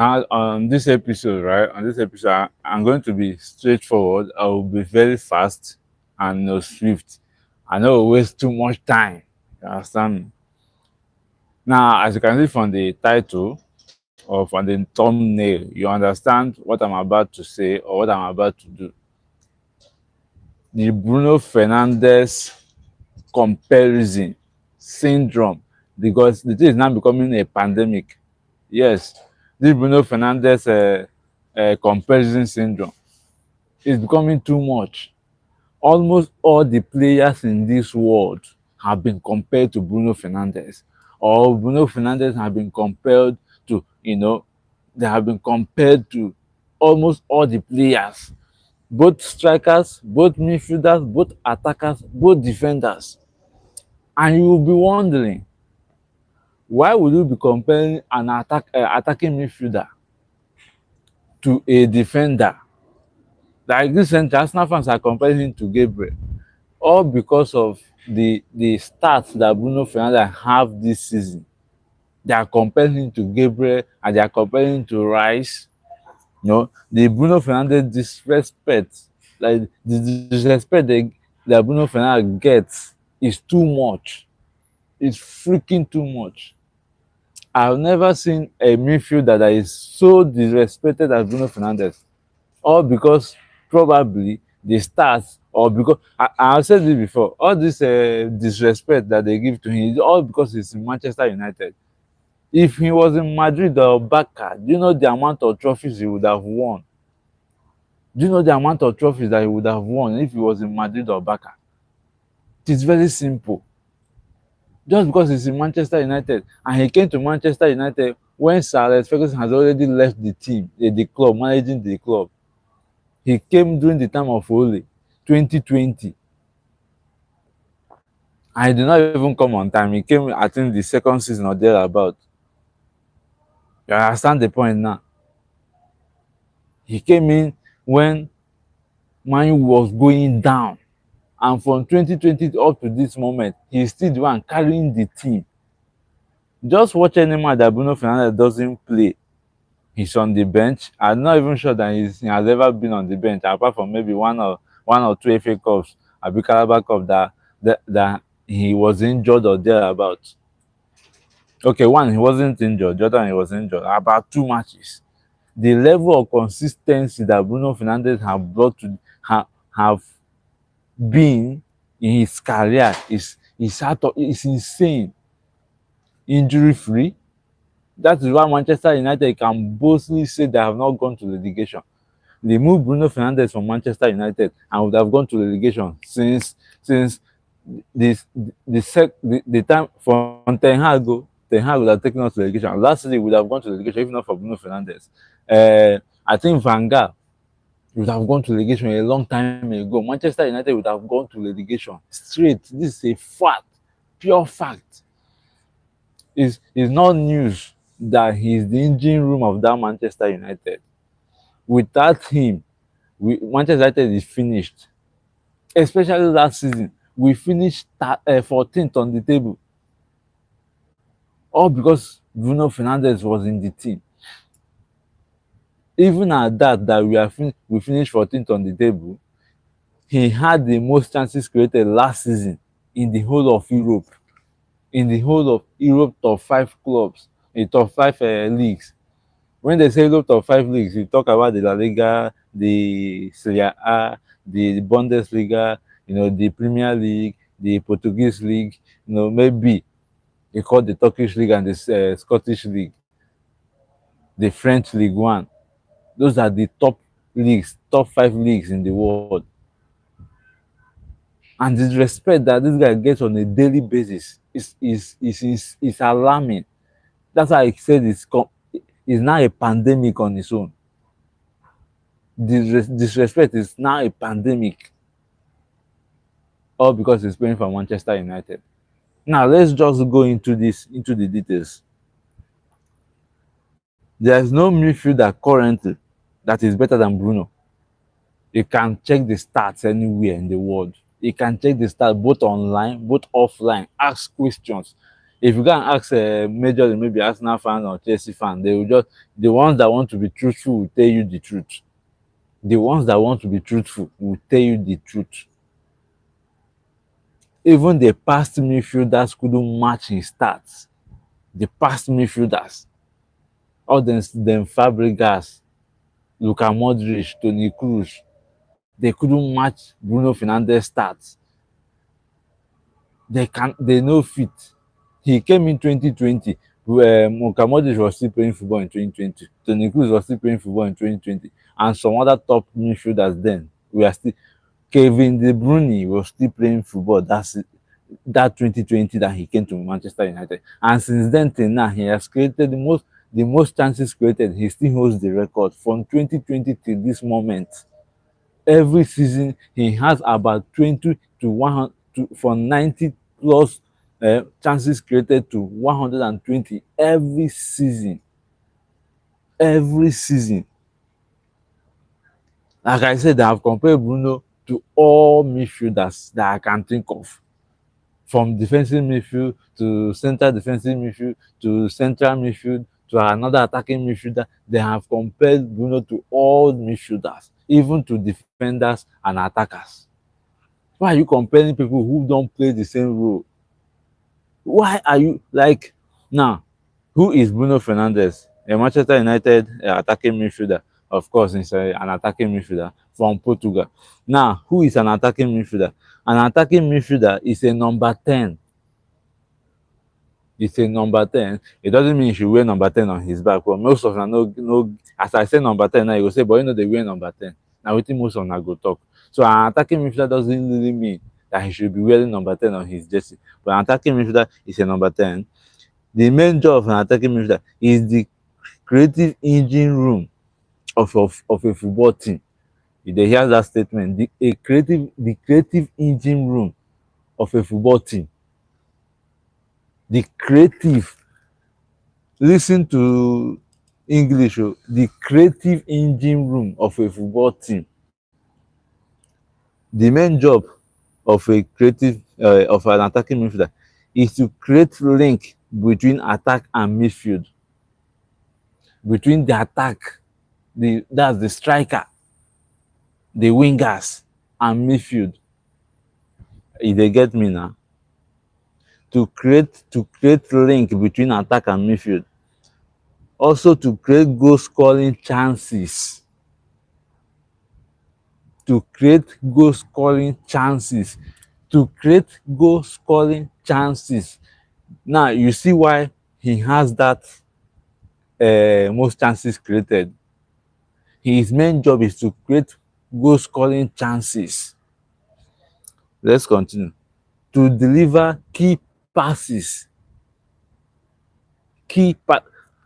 On this episode, right? On this episode, I'm going to be straightforward. I will be very fast and no swift. I know waste too much time. You understand me? Now, as you can see from the title or from the thumbnail, you understand what I'm about to say or what I'm about to do. The Bruno Fernandes comparison syndrome, because the thing is now becoming a pandemic. Yes, this Bruno Fernandes comparison syndrome is becoming too much. Almost all the players in this world have been compared to Bruno Fernandes, or Bruno Fernandes have been compared to, they have been compared to almost all the players, both strikers, both midfielders, both attackers, both defenders. And you will be wondering, why would you be comparing an attacking midfielder to a defender? Like recently, Arsenal fans are comparing him to Gabriel, all because of the stats that Bruno Fernandes have this season. They are comparing him to Gabriel and they are comparing him to Rice. The Bruno Fernandes disrespect, like the disrespect that Bruno Fernandes gets is too much. It's freaking too much. I've never seen a midfielder that is so disrespected as Bruno Fernandes, all because probably the stats, or because I've said this before, all this disrespect that they give to him is all because he's in Manchester United. If he was in Madrid or Barca, do you know the amount of trophies he would have won? Do you know the amount of trophies that he would have won if he was in Madrid or Barca? It is very simple. Just because he's in Manchester United, and he came to Manchester United when Sir Alex Ferguson has already left the team, the club, managing the club. He came during the time of Ole, 2020. And he did not even come on time. He came, I think, the second season or thereabout. You understand the point now? He came in when Man U was going down. And from 2020 up to this moment, he's still the one carrying the team. Just watch any match that Bruno Fernandes doesn't play. He's on the bench. I'm not even sure that he has ever been on the bench, apart from maybe one or two FA Cups, a big Carabao Cup that he was injured or thereabouts. Okay, one, he wasn't injured. The other one, he was injured. About two matches. The level of consistency that Bruno Fernandes have been in his career is insane. Injury free. That is why Manchester United can boldly say they have not gone to relegation. They moved Bruno Fernandes from Manchester United and would have gone to relegation since the time from Ten Hag would have taken us to relegation. Last season we would have gone to relegation if not for Bruno Fernandes. I think Van Gaal would have gone to relegation a long time ago. Manchester United would have gone to relegation straight. This is a fact, pure fact. It's not news that he's the engine room of that Manchester United. Without him, Manchester United is finished. Especially last season, we finished 14th on the table. All because Bruno Fernandes was in the team. Even at that we finished 14th on the table, he had the most chances created last season in the whole of Europe. In the whole of Europe, top 5 clubs, in top 5 leagues. When they say Europe top 5 leagues, you talk about the La Liga, the Serie A, the Bundesliga, the Premier League, the Portuguese League, maybe you call the Turkish League and the Scottish League, the French League One. Those are the top leagues, top 5 leagues in the world. And the respect that this guy gets on a daily basis is alarming. That's why I said it's now a pandemic on its own. Disrespect is now a pandemic. All because he's playing for Manchester United. Now let's just go into the details. There is no midfielder currently that is better than Bruno. You can check the stats anywhere in the world. You can check the stats both online, both offline. Ask questions. If you go and ask majorly maybe Arsenal fan or Chelsea fan, they will just, the ones that want to be truthful will tell you the truth. The ones that want to be truthful will tell you the truth. Even the past midfielders couldn't match his stats. The past midfielders, all them Fabregas, Luka Modric, Toni Kroos, they couldn't match Bruno Fernandes stats. They no fit. He came in 2020. Luka Modric was still playing football in 2020. Toni Kroos was still playing football in 2020, and some other top midfielders then. We are still. Kevin De Bruyne was still playing football. That's it, that 2020 that he came to Manchester United. And since then till now, he has created the most chances created. He still holds the record from 2020 till this moment. Every season, he has about 20 to 100 from 90 plus chances created to 120 every season. Every season. Like I said, I have compared Bruno to all midfielders that I can think of, from defensive midfield to central defensive midfield to central midfield to another attacking midfielder. They have compared Bruno to all midfielders, even to defenders and attackers. Why are you comparing people who don't play the same role? Why are you like, now? Who is Bruno Fernandes? A Manchester United attacking midfielder. Of course, he's an attacking midfielder from Portugal. Now, who is an attacking midfielder? An attacking midfielder is a number 10. It's a number 10. It doesn't mean he should wear number 10 on his back. But most of them no, as I say number 10 now, you go say, but you know they wear number 10. Now we think most of them go talk. So an attacking midfielder doesn't really mean that he should be wearing number 10 on his jersey. But an attacking midfielder is a number 10. The main job of an attacking midfielder is the creative engine room of a football team. If they hear that statement, the creative engine room of a football team. The creative, listen to English, the creative engine room of a football team. The main job of a creative of an attacking midfielder is to create link between attack and midfield, between the attack, that's the striker, the wingers, and midfield. If they get me now, to create link between attack and midfield, also to create goal scoring chances, to create goal scoring chances, to create goal scoring chances. Now you see why he has that most chances created. His main job is to create goal scoring chances. Let's continue. To deliver key passes.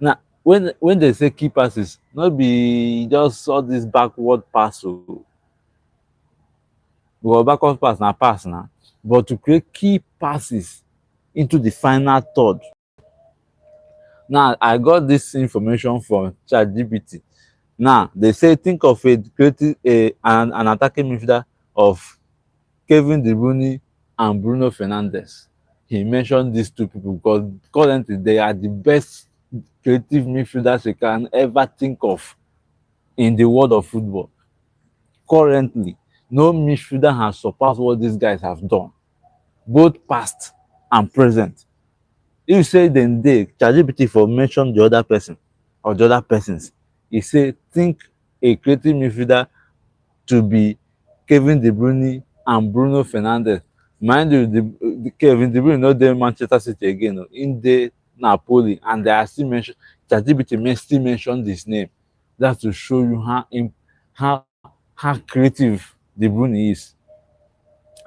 Now when they say key passes, not be just all this backward pass because backward pass na pass now, but to create key passes into the final third. Now I got this information from ChatGPT. Now they say think of a creative an attacking midfielder of Kevin De Bruyne and Bruno Fernandes. He mentioned these two people because currently they are the best creative midfielders you can ever think of in the world of football. Currently, no midfielder has surpassed what these guys have done, both past and present. If you say then they ChatGPT for mention the other person or the other persons, he say think a creative midfielder to be Kevin De Bruyne and Bruno Fernandes. Mind you, the Kevin De Bruyne not there Manchester City again, no, in the Napoli, and they are still mentioned. ChatGPT may still mention this name. That's to show you how creative De Bruyne is,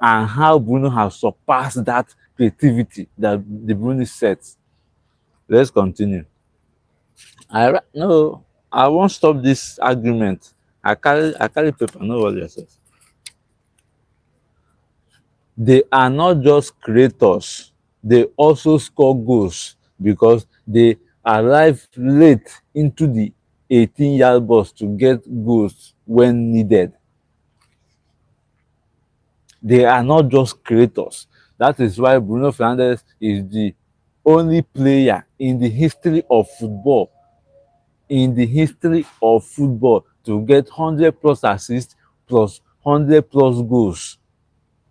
and how Bruno has surpassed that creativity that De Bruyne sets. Let's continue. No, I won't stop this argument. I carry paper, no worry yourself. They are not just creators, they also score goals because they arrive late into the 18-yard box to get goals when needed. They are not just creators. That is why Bruno Fernandes is the only player in the history of football to get 100 plus assists plus 100 plus goals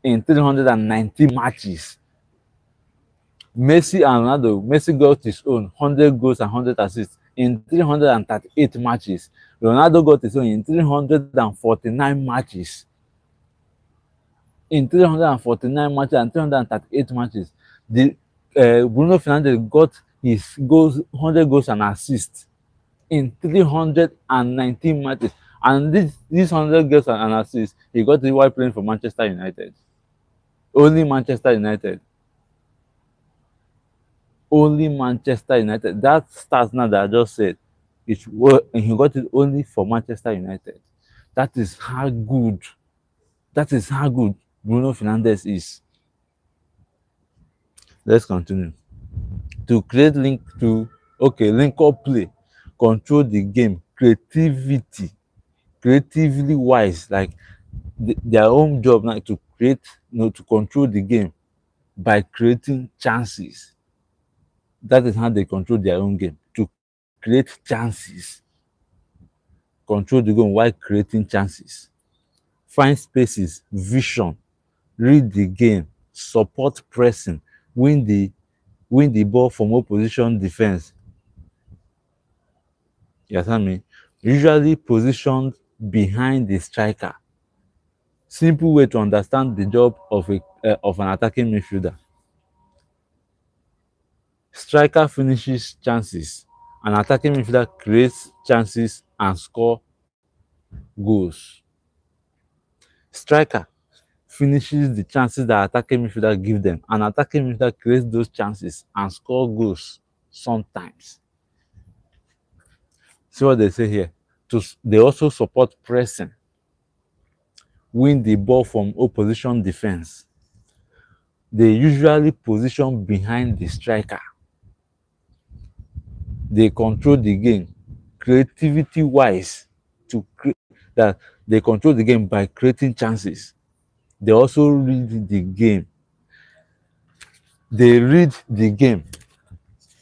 in 390 matches. Messi and Ronaldo, Messi got his own 100 goals and 100 assists in 338 matches. Ronaldo got his own in 349 matches. In 349 matches and 338 matches, the Bruno Fernandes got his goals, 100 goals and assists in 319 matches. And this 100 goals and assists, he got it while playing for Manchester United. Only Manchester United. Only Manchester United. That stats now that I just said, he got it only for Manchester United. That is how good. That is how good Bruno Fernandes is. Let's continue. To create link up play, control the game, creatively wise, like their own job now to create, to control the game by creating chances. That is how they control their own game, to create chances. Control the game while creating chances. Find spaces, vision, read the game, support pressing, win the ball from opposition defense. You understand me? Usually positioned behind the striker. Simple way to understand the job of an attacking midfielder. Striker finishes chances. An attacking midfielder creates chances and score goals. Striker finishes the chances that attacking midfielder give them. An attacking midfielder creates those chances and score goals sometimes. See what they say here. They also support pressing, win the ball from opposition defense. They usually position behind the striker. They control the game creativity wise, that they control the game by creating chances. They also read the game. They read the game.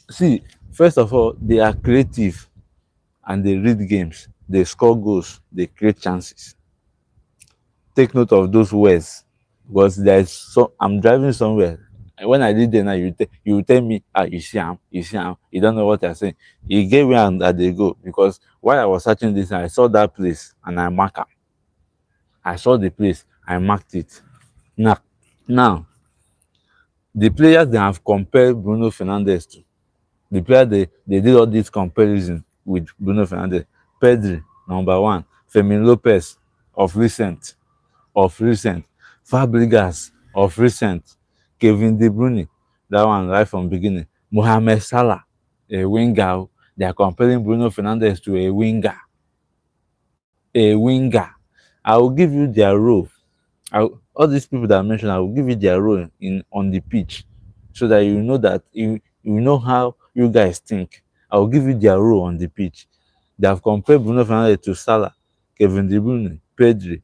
See, first of all, they are creative and they read games. They score goals. They create chances. Take note of those words, because I'm driving somewhere. And when I read them now, you tell me, you don't know what you're saying. You get where they go, because while I was searching this, I saw that place and I mark it. I saw the place, I marked it. Now, the players they have compared Bruno Fernandes to, the player they did all this comparison with Bruno Fernandes. Pedri, number one. Fermin Lopez, of recent. Fabregas, of recent. Kevin De Bruyne, that one right from beginning. Mohamed Salah, a winger. They are comparing Bruno Fernandes to a winger. A winger. I will give you their role. All these people that I mentioned, I will give you their role on the pitch, so that you know that you know how you guys think. I will give you their role on the pitch. They have compared Bruno Fernandes to Salah, Kevin De Bruyne, Pedri,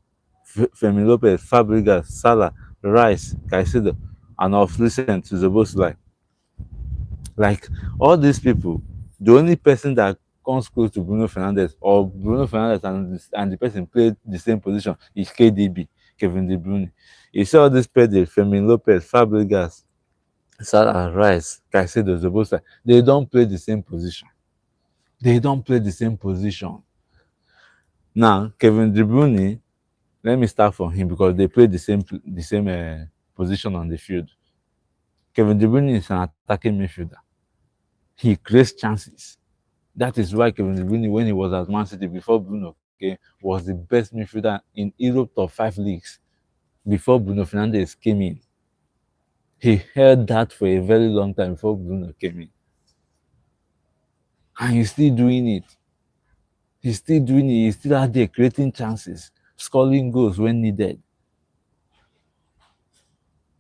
Fermin Lopez, Fabregas, Salah, Rice, Caicedo, and of recent to Zoboslai. Like all these people, the only person that comes close to Bruno Fernandes, or Bruno Fernandes and the person played the same position, is KDB, Kevin De Bruyne. You see all these Pedri, Fermin Lopez, Fabregas, Salah, Rice, Caicedo, Zoboslai, they don't play the same position. They don't play the same position. Now, Kevin De Bruyne, let me start from him, because they play the same position on the field. Kevin De Bruyne is an attacking midfielder. He creates chances. That is why Kevin De Bruyne, when he was at Man City before Bruno came, was the best midfielder in Europe top 5 leagues before Bruno Fernandes came in. He held that for a very long time before Bruno came in. And he's still doing it. He's still doing it. He's still out there creating chances, scoring goals when needed.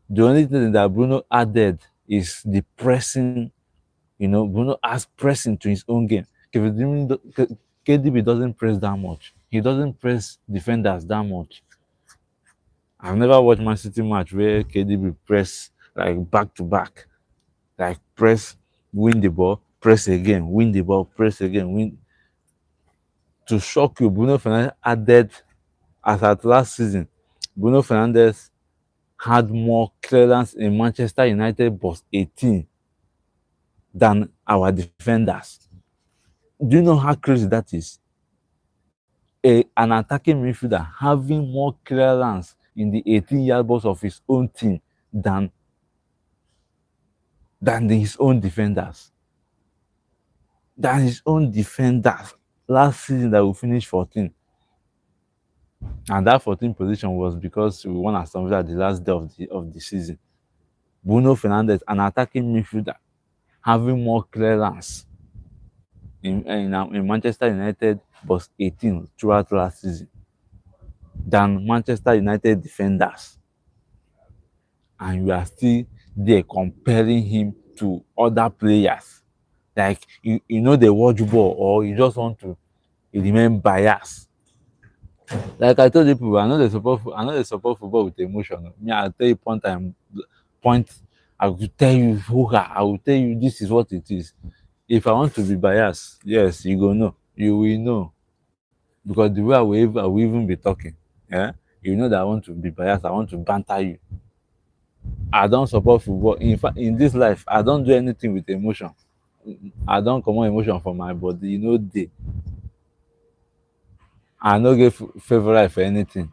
The only thing that Bruno added is the pressing. Bruno adds pressing to his own game. KDB doesn't press that much. He doesn't press defenders that much. I've never watched Man City match where KDB press like back to back, like press win the ball, press again, win the ball, press again, win. To shock you, Bruno Fernandes added, as at last season, Bruno Fernandes had more clearance in Manchester United box 18 than our defenders. Do you know how crazy that is? An attacking midfielder having more clearance in the 18-yard box of his own team than his own defenders. Than his own defenders last season that we finished 14. And that 14th position was because we won Aston Villa at the last day of the season. Bruno Fernandes, an attacking midfielder, having more clearance in Manchester United box 18 throughout last season than Manchester United defenders. And you are still there comparing him to other players. Like you know they watch ball or you just want to remain biased. Like I told you people, I know they support football with emotion. Me, I'll tell you point, I will tell you I will tell you this is what it is. If I want to be biased, yes, you go know. You will know. Because the way I will even be talking, yeah, you know that I want to be biased, I want to banter you. I don't support football. In fact, in this life, I don't do anything with emotion. I don't come on emotion for my body. You know, I no get favorite for anything.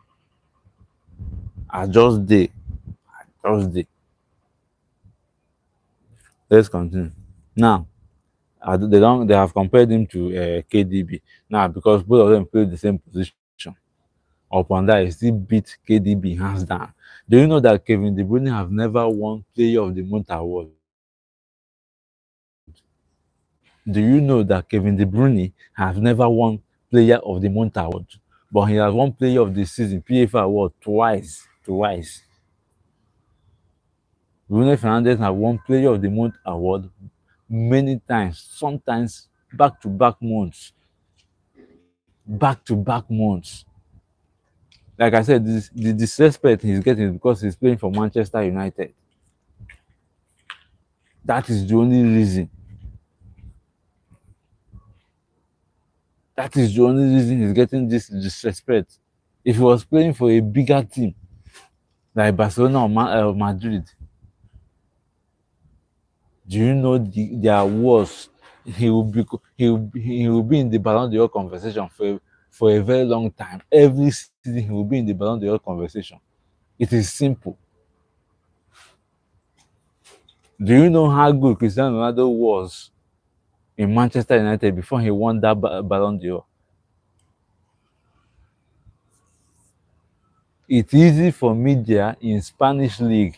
I just dey. Just dey. Let's continue. Now, they have compared him to KDB. Now, because both of them play the same position, upon that, he still beat KDB hands down. Do you know that Kevin De Bruyne have never won Player of the Month award? Do you know that Kevin De Bruyne has never won Player of the Month award, but he has won Player of the Season (PFA) award twice. Twice. Bruno Fernandes have won Player of the Month award many times, sometimes back to back months. Back to back months. Like I said, the disrespect he's getting is because he's playing for Manchester United. That is the only reason. That is the only reason he's getting this disrespect. If he was playing for a bigger team like Barcelona or Madrid, do you know their worst? He will be in the Ballon d'Or conversation for a very long time. Every season he will be in the Ballon d'Or conversation. It is simple. Do you know how good Cristiano Ronaldo was in Manchester United before he won that Ballon d'Or? It's easy for media in Spanish league,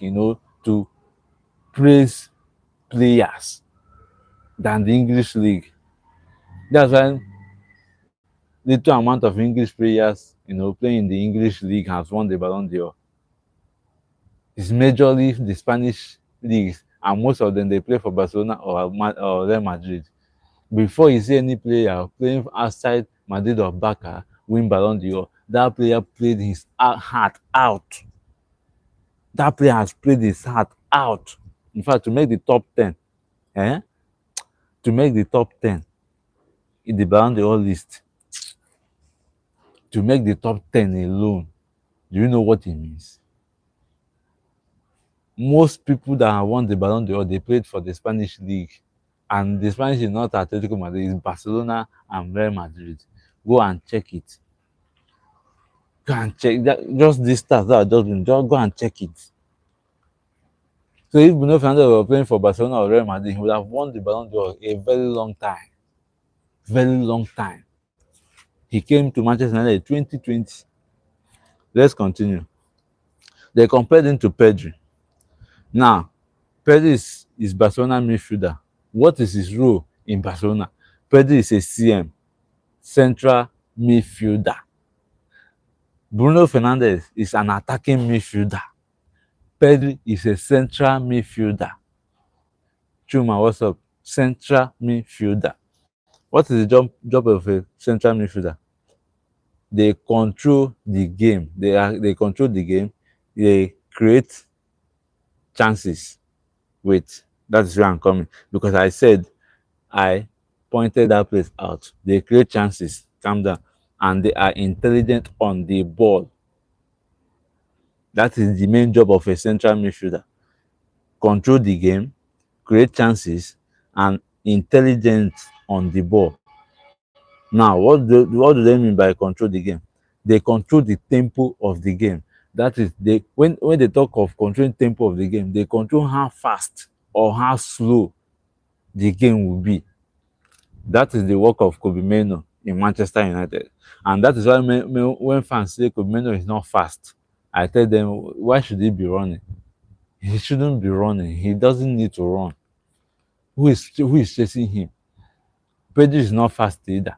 to praise players than the English league. That's why little amount of English players, playing in the English league has won the Ballon d'Or. It's majorly the Spanish leagues, and most of them they play for Barcelona or Real Madrid. Before you see any player playing outside Madrid or Barca win Ballon d'Or, that player played his heart out. That player has played his heart out. In fact, to make the top 10, to make the top 10 in the Ballon d'Or list, to make the top 10 alone, do you know what it means? Most people that have won the Ballon d'Or, they played for the Spanish league. And the Spanish is not Atletico Madrid, it's Barcelona and Real Madrid. Go and check it. Go and check that. Just this stats that I just been. Just go and check it. So if Bruno Fernandes were playing for Barcelona or Real Madrid, he would have won the Ballon d'Or a very long time. Very long time. He came to Manchester United in 2020. Let's continue. They compared him to Pedri. Now, Pedri is Barcelona midfielder. What is his role in Barcelona? Pedri is a CM, central midfielder. Bruno Fernandes is an attacking midfielder. Pedri is a central midfielder. Chuma, what's up? Central midfielder. What is the job of a central midfielder? They control the game. They control the game. They create chances. Wait, That is where I'm coming. Because I pointed that place out. They create chances, calm down, and they are intelligent on the ball. That is the main job of a central midfielder. Control the game, create chances, and intelligent on the ball. Now, what do they mean by control the game? They control the tempo of the game. That is, they when they talk of controlling tempo of the game, they control how fast or how slow the game will be. That is the work of Kobe Mano in Manchester United. And that is why when fans say Kobe Mano is not fast, I tell them, why should he be running? He shouldn't be running. He doesn't need to run. Who is chasing him? Pedro is not fast either.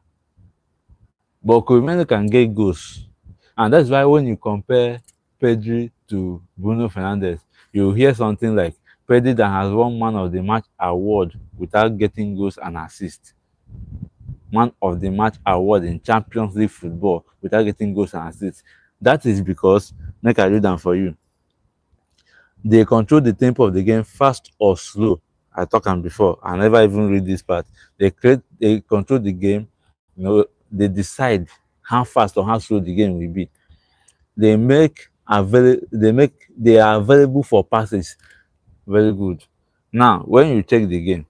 But Kobe Mano can get goals. And that's why when you compare Pedri to Bruno Fernandes, you hear something like Pedri that has won Man of the Match award without getting goals and assists. Man of the Match award in Champions League football without getting goals and assists. That is because, make I read them for you. They control the tempo of the game fast or slow. I talked am before. I never even read this part. They control the game, they decide how fast or how slow the game will be. They are available for passes. Very good. Now, when you check the game,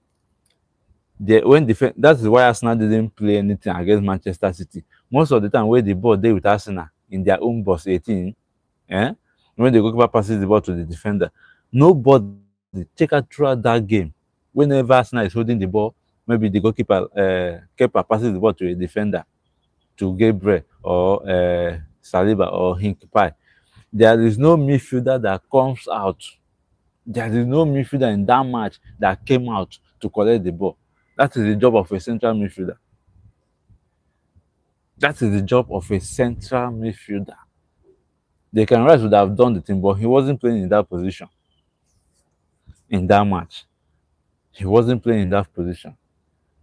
that is why Arsenal didn't play anything against Manchester City. Most of the time where the ball dey with Arsenal in their own box 18, eh? When the goalkeeper passes the ball to the defender, nobody check out throughout that game. Whenever Arsenal is holding the ball, maybe the keeper passes the ball to a defender, to Gabriel or Saliba or Hinkpai. There is no midfielder that comes out. There is no midfielder in that match that came out to collect the ball. That is the job of a central midfielder. That is the job of a central midfielder. Declan Rice would have done the thing, but he wasn't playing in that position in that match. He wasn't playing in that position.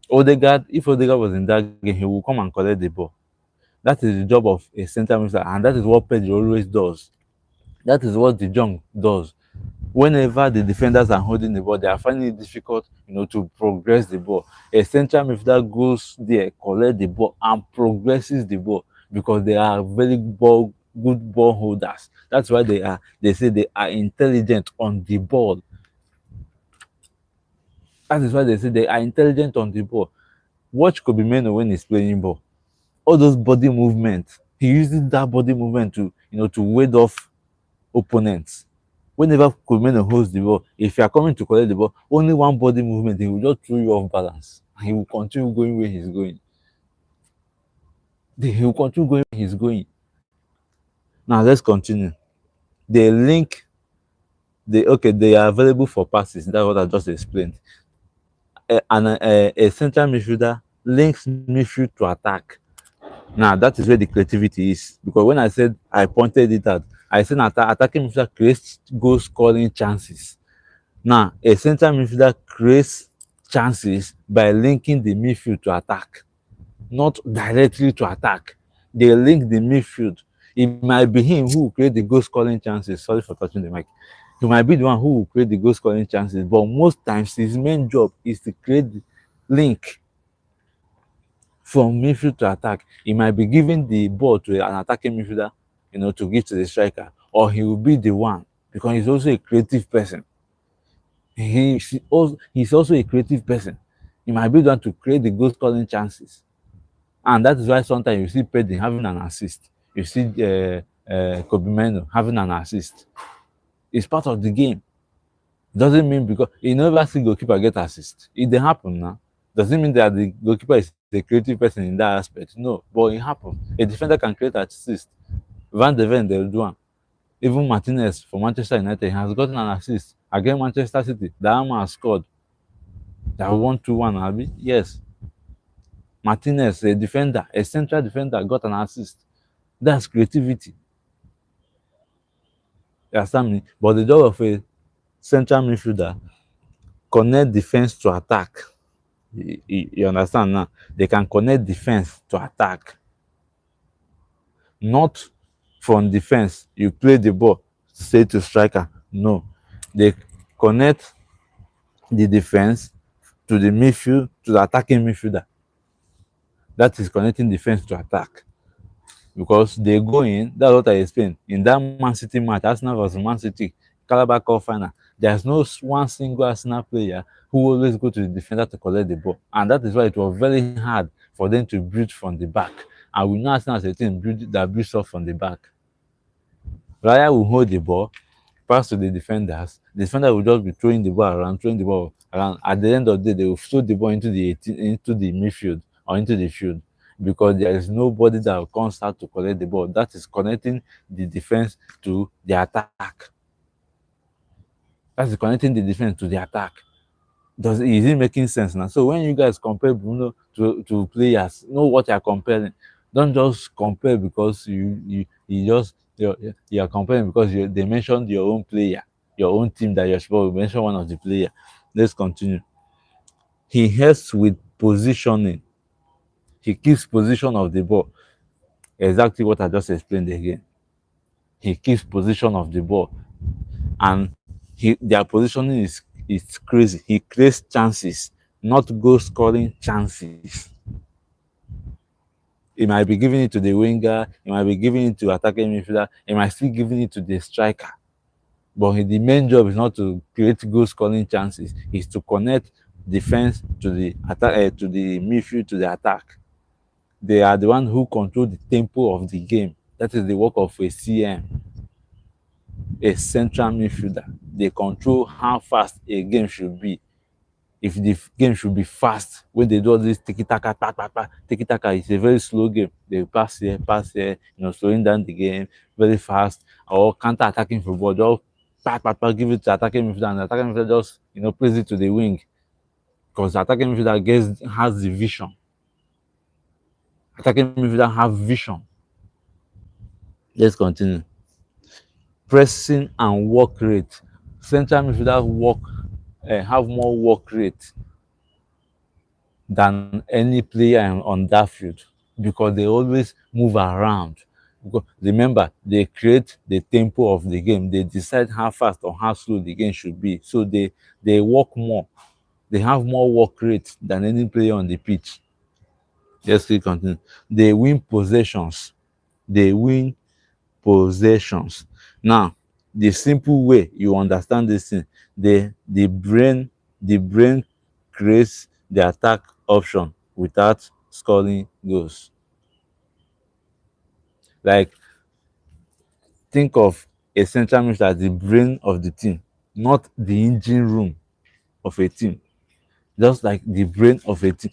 If Odegaard was in that game, he will come and collect the ball. That is the job of a central midfielder, and that is what Pedro always does. That is what De Jong does. Whenever the defenders are holding the ball, they are finding it difficult, to progress the ball. A central midfielder goes there, collect the ball, and progresses the ball because they are very good ball holders. That's why they say they are intelligent on the ball. That is why they say they are intelligent on the ball. Watch Kobe Mano when he's playing ball. All those body movements, he uses that body movement to ward off opponents. Whenever Kobe Mano holds the ball, if you are coming to collect the ball, only one body movement, he will just throw you off balance. And he will continue going where he's going. He will continue going where he's going. Now let's continue. They link. They are available for passes. That's what I just explained. A central midfielder links midfield to attack. Now that is where the creativity is. Because when I pointed it out, I said attacking midfielder creates goal scoring chances. Now a central midfielder creates chances by linking the midfield to attack, not directly to attack. They link the midfield. It might be him who will create the goal scoring chances. Sorry for touching the mic. He might be the one who will create the goal scoring chances, but most times his main job is to create the link from midfield to attack. He might be giving the ball to an attacking midfielder, to give to the striker, or he will be the one because he's also a creative person. He's also a creative person. He might be the one to create the goal scoring chances. And that is why sometimes you see Pedri having an assist. You see Kobe Mano having an assist. It's part of the game. Doesn't mean because you never see goalkeeper get assist. It didn't happen now. Doesn't mean that the goalkeeper is a creative person in that aspect. No, but it happens. A defender can create assist. Van de Ven, they'll do one. Even Martinez for Manchester United has gotten an assist against Manchester City. That man has scored. That 1-2-1, Abi. Yes. Martinez, a defender, a central defender, got an assist. That's creativity. You understand me? But the job of a central midfielder, connect defense to attack. You understand now? They can connect defense to attack. Not from defense, you play the ball, say to striker. No. They connect the defense to the midfield to the attacking midfielder. That is connecting defense to attack. Because they go in, that's what I explained. In that Man City match, Arsenal versus Man City, Carabao Cup final, there's no one single Arsenal player who always go to the defender to collect the ball. And that is why it was very hard for them to build from the back. And we know Arsenal as a team that builds up from the back. Raya will hold the ball, pass to the defenders. The defender will just be throwing the ball around, throwing the ball around. At the end of the day, they will throw the ball into the midfield or into the field because there is nobody that will come start to collect the ball. That is connecting the defense to the attack. That's connecting the defense to the attack. Is it making sense now? So when you guys compare Bruno to players, know what you are comparing. Don't just compare because you are comparing because they mentioned your own player, your own team that you're supposed to mention one of the player. Let's continue. He helps with positioning. He keeps position of the ball. Exactly what I just explained again. He keeps position of the ball, and their positioning is crazy. He creates chances, not goal scoring chances. He might be giving it to the winger, he might be giving it to attacking midfielder, he might still giving it to the striker. But the main job is not to create goal scoring chances, it's to connect defense to the attack, to the midfield, to the attack. They are the one who control the tempo of the game. That is the work of a CM, a central midfielder. They control how fast a game should be. If the game should be fast, when they do all this tiki taka, tiki taka, it's a very slow game. They pass here, slowing down the game very fast, or counter attacking football, just give it to attacking midfielder, and the attacking midfielder just plays it to the wing because the attacking midfielder has the vision. Attacking midfielder have vision. Let's continue. Pressing and work rate. Central midfielders have more work rate than any player on that field because they always move around. Because remember, they create the tempo of the game. They decide how fast or how slow the game should be. So they work more. They have more work rate than any player on the pitch. Let's keep continue. They win possessions. They win possessions. Now, the simple way you understand this thing, the brain creates the attack option without scoring goals. Like, think of a central midfielder as the brain of the team, not the engine room of a team. Just like the brain of a team.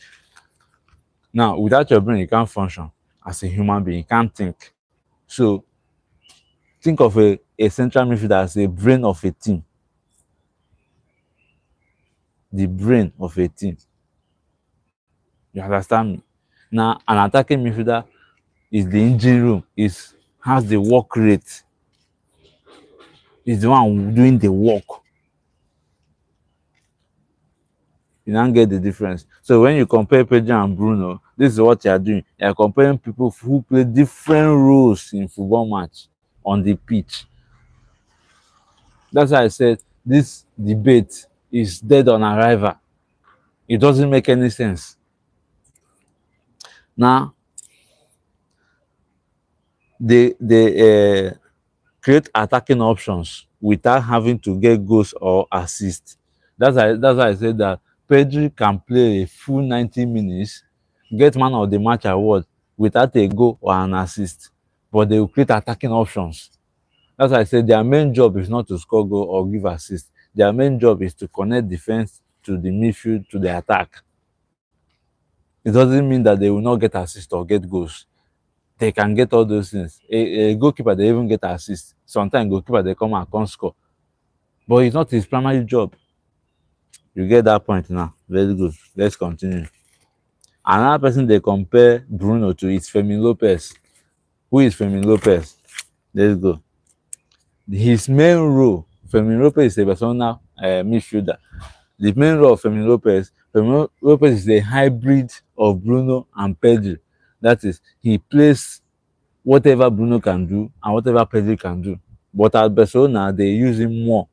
Now, without your brain, you can't function as a human being. You can't think. So, think of a central midfielder as a brain of a team. The brain of a team. You understand me? Now, an attacking midfielder is the engine room, has the work rate, is the one doing the work. You don't get the difference. So when you compare Pedro and Bruno, this is what you are doing. You are comparing people who play different roles in football match on the pitch. That's why I said this debate is dead on arrival. It doesn't make any sense. Now, they create attacking options without having to get goals or assists. That's why I said that Pedri can play a full 90 minutes, get man of the match award without a goal or an assist, but they will create attacking options. That's why I said their main job is not to score goal or give assist. Their main job is to connect defense to the midfield to the attack. It doesn't mean that they will not get assist or get goals. They can get all those things. A goalkeeper, they even get assist. Sometimes goalkeeper, they come and can't score. But it's not his primary job. You get that point now. Very good. Let's continue. Another person they compare Bruno to is Fermin Lopez. Who is Fermin Lopez? Let's go. His main role, Fermin Lopez is a personal midfielder. The main role of Fermin Lopez is a hybrid of Bruno and Pedri. That is, he plays whatever Bruno can do and whatever Pedri can do. But at Barcelona, they use him more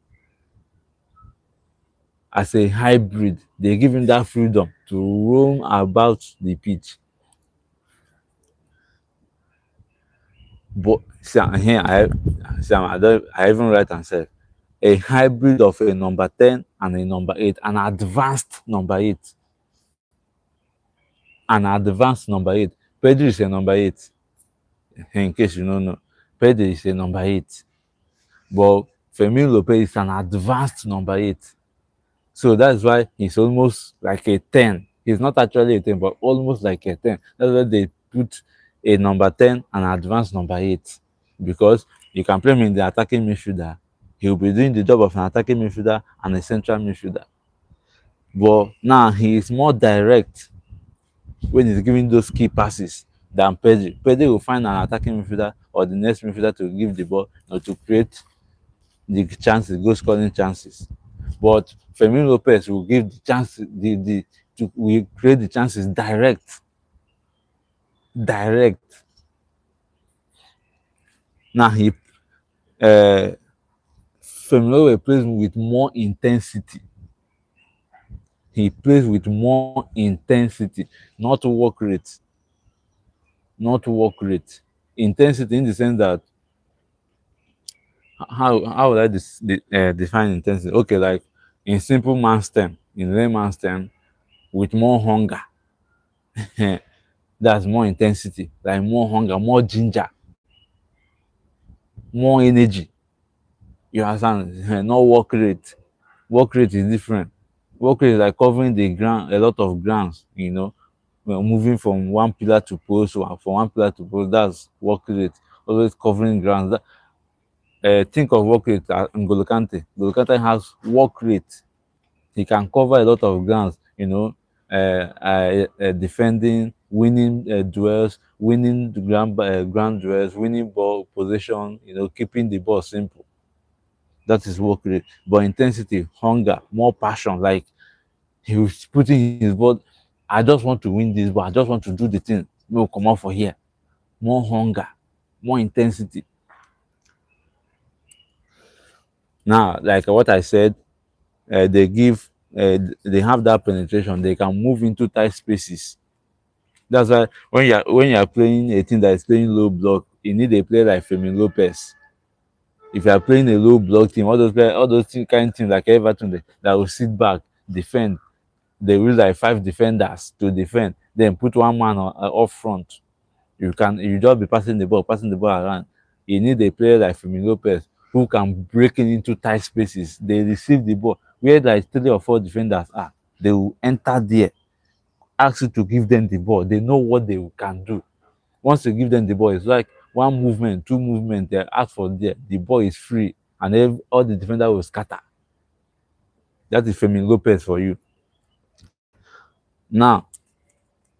as a hybrid. They give him that freedom to roam about the pitch. But Sam, here I even write and said a hybrid of a number 10 and a number 8, an advanced number 8. An advanced number 8. Pedro is a number 8. In case you don't know, Pedro is a number 8. But Fermin Lopez is an advanced number 8. So that's why he's almost like a 10. He's not actually a 10, but almost like a 10. That's why they put a number 10 and advanced number 8. Because you can play him in the attacking midfielder. He'll be doing the job of an attacking midfielder and a central midfielder. But now he is more direct when he's giving those key passes than Pedri. Pedri will find an attacking midfielder or the next midfielder to give the ball or to create the chances, goal scoring chances. But Fermin Lopez will give the chance, will create the chances direct. Direct. Now Fermin Lopez plays with more intensity. He plays with more intensity, not work rate. Not work rate. Intensity in the sense that how would I define intensity? Okay, like in simple man's term, in layman's term, with more hunger. That's more intensity, like more hunger, more ginger, more energy. You understand? Not work rate. Work rate is different. Work rate is like covering the ground, a lot of grounds, moving from one pillar to post, or from one pillar to post. That's work rate. Always covering grounds. Think of work rate N'Golo Kante. N'Golo Kante has work rate. He can cover a lot of grounds, defending, winning duels, winning the ground duels, winning ball possession, keeping the ball simple. That is work rate. But intensity, hunger, more passion, like he was putting his ball. I just want to win this, but I just want to do the thing. We'll come out for here. More hunger, more intensity. Now, like what I said, they have that penetration. They can move into tight spaces. That's why when you're playing a team that is playing low block, you need a player like Fermin Lopez. If you are playing a low block team, all those kind of teams like Everton that will sit back, defend, they will like 5 defenders to defend, then put one man up front. You just be passing the ball around. You need a player like Fermin Lopez who can break into tight spaces. They receive the ball where like 3 or 4 defenders are. They will enter there, ask you to give them the ball. They know what they can do. Once you give them the ball, it's like one movement, 2 movements. They ask for there. The ball is free, and all the defenders will scatter. That is Fermin Lopez for you. Now,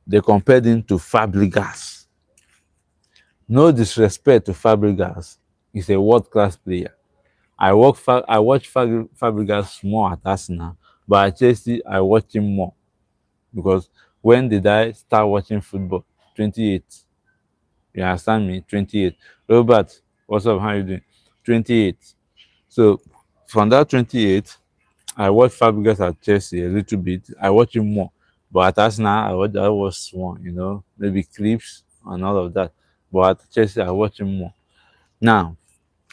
they compared him to Fabregas. No disrespect to Fabregas. He's a world-class player. I watch Fabregas more at Arsenal, but at Chelsea, I watch him more. Because when did I start watching football? 28. You understand me? 28. Robert, what's up? How you doing? 28. So from that 28, I watched Fabregas at Chelsea a little bit. I watch him more. But at Arsenal, I watch one, maybe clips and all of that. But at Chelsea, I watch him more. Now,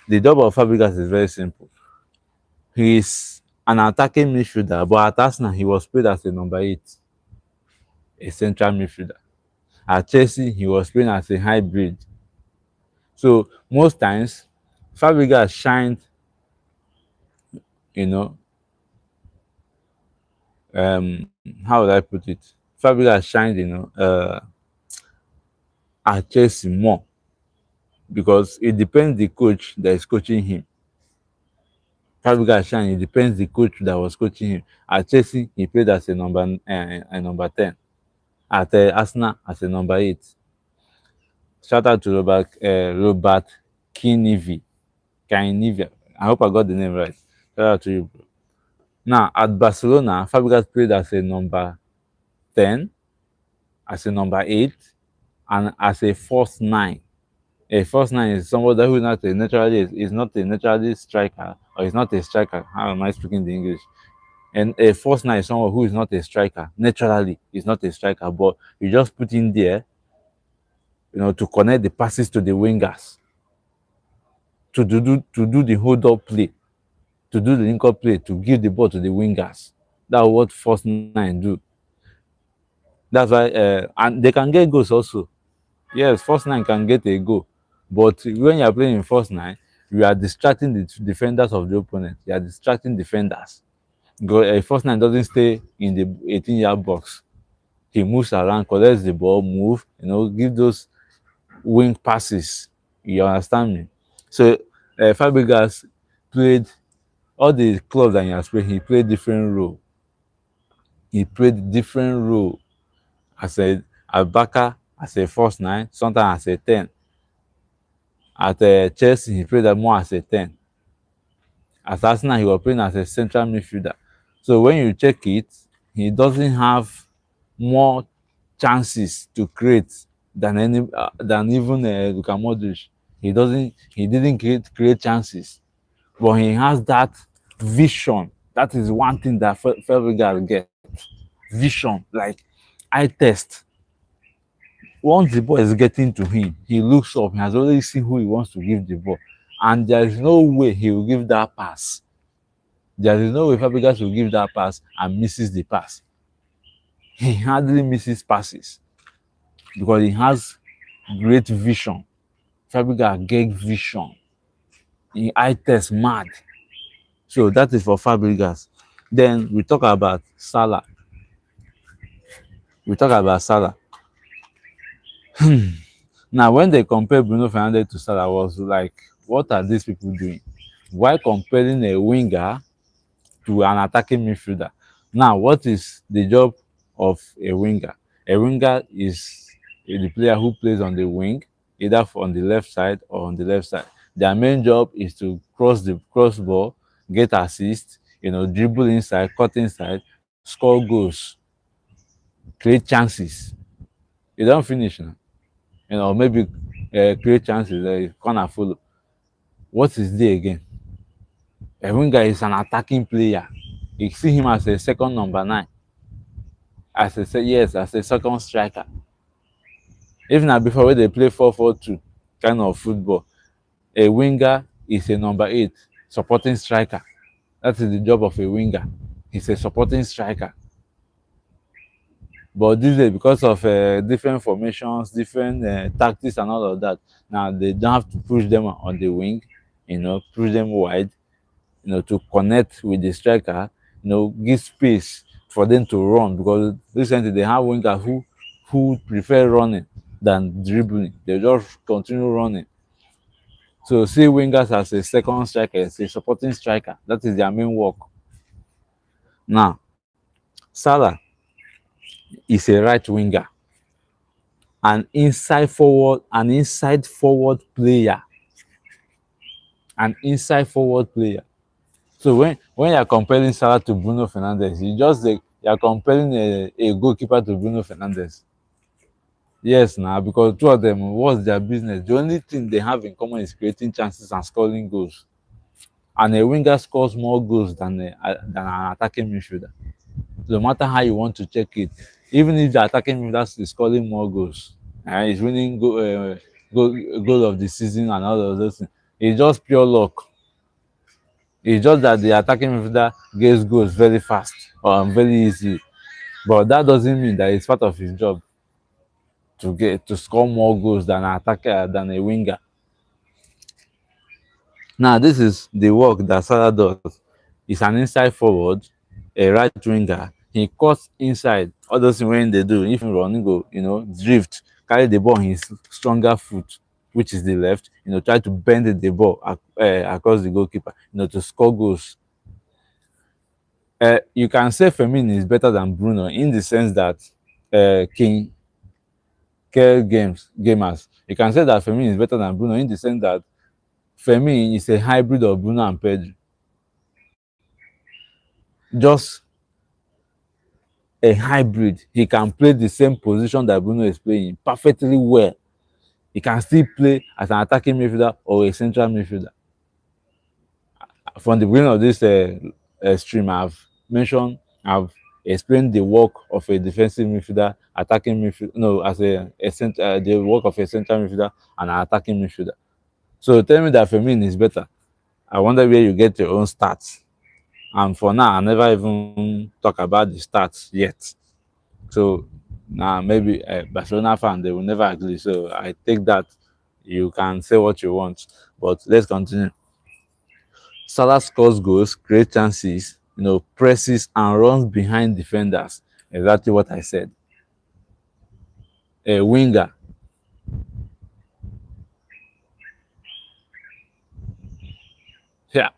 the job of Fabregas is very simple. He is an attacking midfielder, but at Arsenal, he was played as a number 8, a central midfielder. At Chelsea, he was playing as a hybrid. So most times, Fabregas shined, you know, how would I put it? Fabregas shined, at Chelsea more because it depends the coach that is coaching him. Fabregas shined, it depends the coach that was coaching him. At Chelsea, he played as a number 10. At Arsenal, as a number 8. Shout out to Robert Kinivi. I hope I got the name right. Shout out to you, bro. Now, at Barcelona, Fabregas played as a number 10, as a number 8, and as a false 9. A false 9 is somebody who is not a naturally striker, or is not a striker. How am I speaking the English? And a false nine is someone who is not a striker. Naturally, is not a striker, but you just put in there, to connect the passes to the wingers, to do the hold up play, to do the link up play, to give the ball to the wingers. That's what false nine do. That's why, and they can get goals also. Yes, false nine can get a goal, but when you are playing in false nine, you are distracting the defenders of the opponent. You are distracting defenders. Because a false nine doesn't stay in the 18-yard box. He moves around, collects the ball, move, give those wing passes. You understand me? So Fabregas played all the clubs that he has played. He played different role. He played different role as a backer, as a false nine, sometimes as a 10. At Chelsea, he played more as a 10. At Arsenal, he was playing as a central midfielder. So when you check it, he doesn't have more chances to create than even Luka Modric. He didn't create chances, but he has that vision. That is one thing that Fabregas get. Vision, like eye test. Once the ball is getting to him, he looks up. He has already seen who he wants to give the ball, and there is no way he will give that pass. There is no way Fabregas will give that pass and misses the pass. He hardly misses passes because he has great vision. Fabregas get vision. He eye test mad. So that is for Fabregas. Then we talk about Salah. We talk about Salah. Now, when they compare Bruno Fernandes to Salah, I was like, what are these people doing? Why comparing a winger to an attacking midfielder? Now, what is the job of a winger? A winger is the player who plays on the wing, either on the left side or on the left side. Their main job is to cross ball, get assist, dribble inside, cut inside, score goals, create chances. You don't finish now. Maybe create chances, corner follow. What is there again? A winger is an attacking player. You see him as a second number nine, as a second striker. Even na before wey dey play 4-4-2 kind of football, a winger is a number 8 supporting striker. That is the job of a winger. He's a supporting striker. But these days, because of different formations, different tactics and all of that, now they don't have to push them on the wing, push them wide, to connect with the striker, give space for them to run, because recently they have wingers who prefer running than dribbling. They just continue running. So see wingers as a second striker, as a supporting striker. That is their main work. Now, Salah is a right winger, an inside forward player. An inside forward player. So when you're comparing Salah to Bruno Fernandes, you're comparing a goalkeeper to Bruno Fernandes. Yes, now, because two of them, what's their business? The only thing they have in common is creating chances and scoring goals. And a winger scores more goals than an attacking midfielder. No matter how you want to check it, even if the attacking midfielder is scoring more goals, he's winning goal of the season and all of those things, it's just pure luck. It's just that the attacking midfielder gets goals very fast or very easy. But that doesn't mean that it's part of his job to score more goals than an attacker, than a winger. Now, this is the work that Salah does. He's an inside forward, a right winger. He cuts inside. All those things when they do, if he run, go, drift, carry the ball on his stronger foot, which is the left, try to bend the ball across the goalkeeper, to score goals. You can say Firmino is better than Bruno in the sense that King Care gamers. You can say that Firmino is better than Bruno in the sense that Firmino is a hybrid of Bruno and Pedro. Just a hybrid. He can play the same position that Bruno is playing perfectly well. He can still play as an attacking midfielder or a central midfielder. From the beginning of this stream, I've mentioned, I've explained the work of a defensive midfielder, attacking midfielder, no, as the work of a central midfielder and an attacking midfielder. So tell me that Firmino is better. I wonder where you get your own stats. And for now, I never even talk about the stats yet. So now maybe a Barcelona fan, they will never agree. So I take that. You can say what you want, but let's continue. Salah scores goals, creates chances, presses and runs behind defenders. Exactly what I said. A winger. Yeah.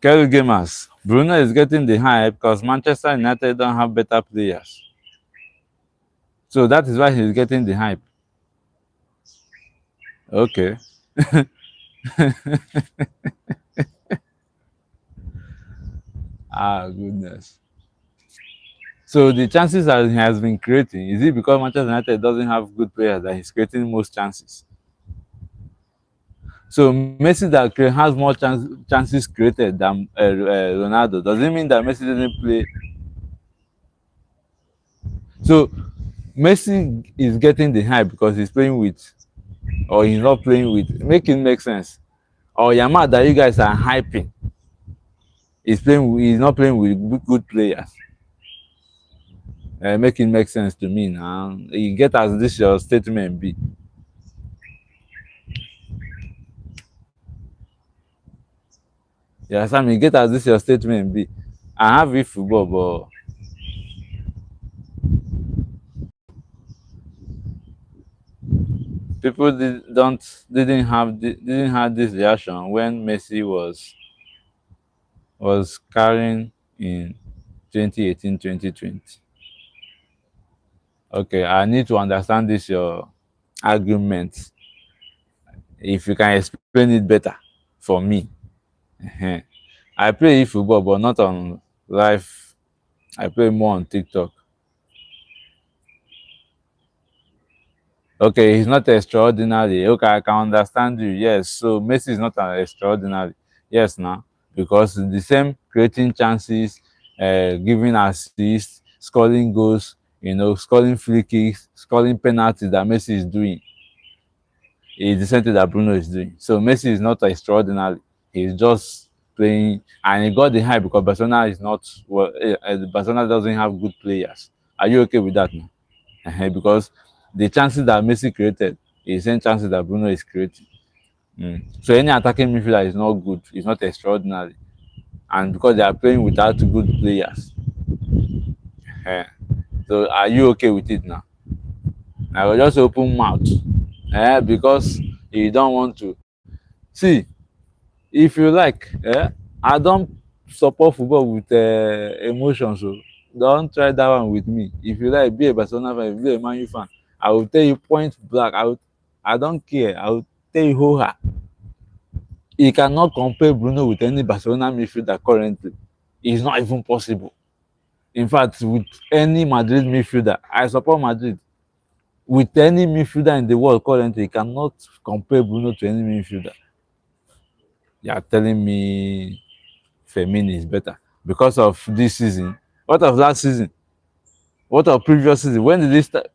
Kelly Gamers. Bruno is getting the hype because Manchester United don't have better players. So that is why he's getting the hype. Okay. Ah, goodness. So the chances that he has been creating, is it because Manchester United doesn't have good players that he's creating most chances? So Messi that has more chances created than Ronaldo. Does it mean that Messi didn't play? So Messi is getting the hype because he's playing with, or he's not playing with. Make it make sense. Or Yamal that you guys are hyping, he's not playing with good players. Make it make sense to me now. You get as this your statement be. Yeah, Sam, you get as this your statement be. I have it football, but people didn't have this reaction when Messi was carrying in 2018, 2020. Okay, I need to understand this your argument. If you can explain it better for me. Ehen. I play football, but not on live. I play more on TikTok. Okay, he's not extraordinary. Okay, I can understand you. Yes, so Messi is not an extraordinary. Yes, now because the same creating chances, giving assists, scoring goals, scoring free kicks, scoring penalties that Messi is doing is the same thing that Bruno is doing. So Messi is not extraordinary. He's just playing, and he got the hype because Barcelona is not well. Barcelona doesn't have good players. Are you okay with that now? Because the chances that Messi created is the same chances that Bruno is creating. So any attacking midfielder is not good, it's not extraordinary. And because they are playing without good players. Eh. So are you okay with it now? I will just open mouth. Because you don't want to. See, if you like, I don't support football with emotions. So don't try that one with me. If you like, be a Barcelona fan, be a Man U fan. I will tell you point blank. I don't care. I will tell you who are. You cannot compare Bruno with any Barcelona midfielder currently. It's not even possible. In fact, with any Madrid midfielder, I support Madrid. With any midfielder in the world currently, you cannot compare Bruno to any midfielder. You are telling me Firmino is better because of this season. What of last season? What of previous season? When did this start?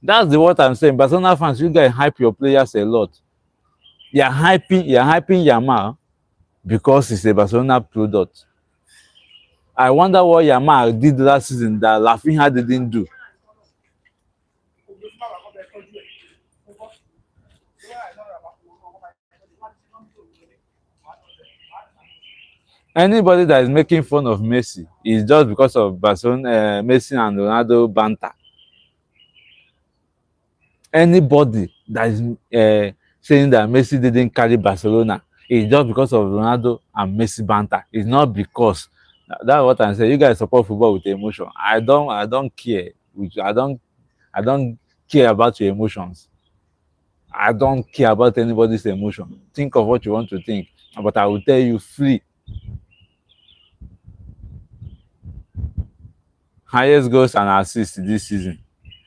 That's the what I'm saying. Barcelona fans, you guys hype your players a lot. You're hyping Yamal because he's a Barcelona product. I wonder what Yamal did last season that Rafinha didn't do. Anybody that is making fun of Messi is just because of Barcelona, Messi and Ronaldo banter. Anybody that is saying that Messi didn't carry Barcelona is just because of Ronaldo and Messi banter. It's not because that's what I'm saying. You guys support football with emotion. I don't care. I don't care about your emotions. I don't care about anybody's emotion. Think of what you want to think, but I will tell you free. Highest goals and assists this season.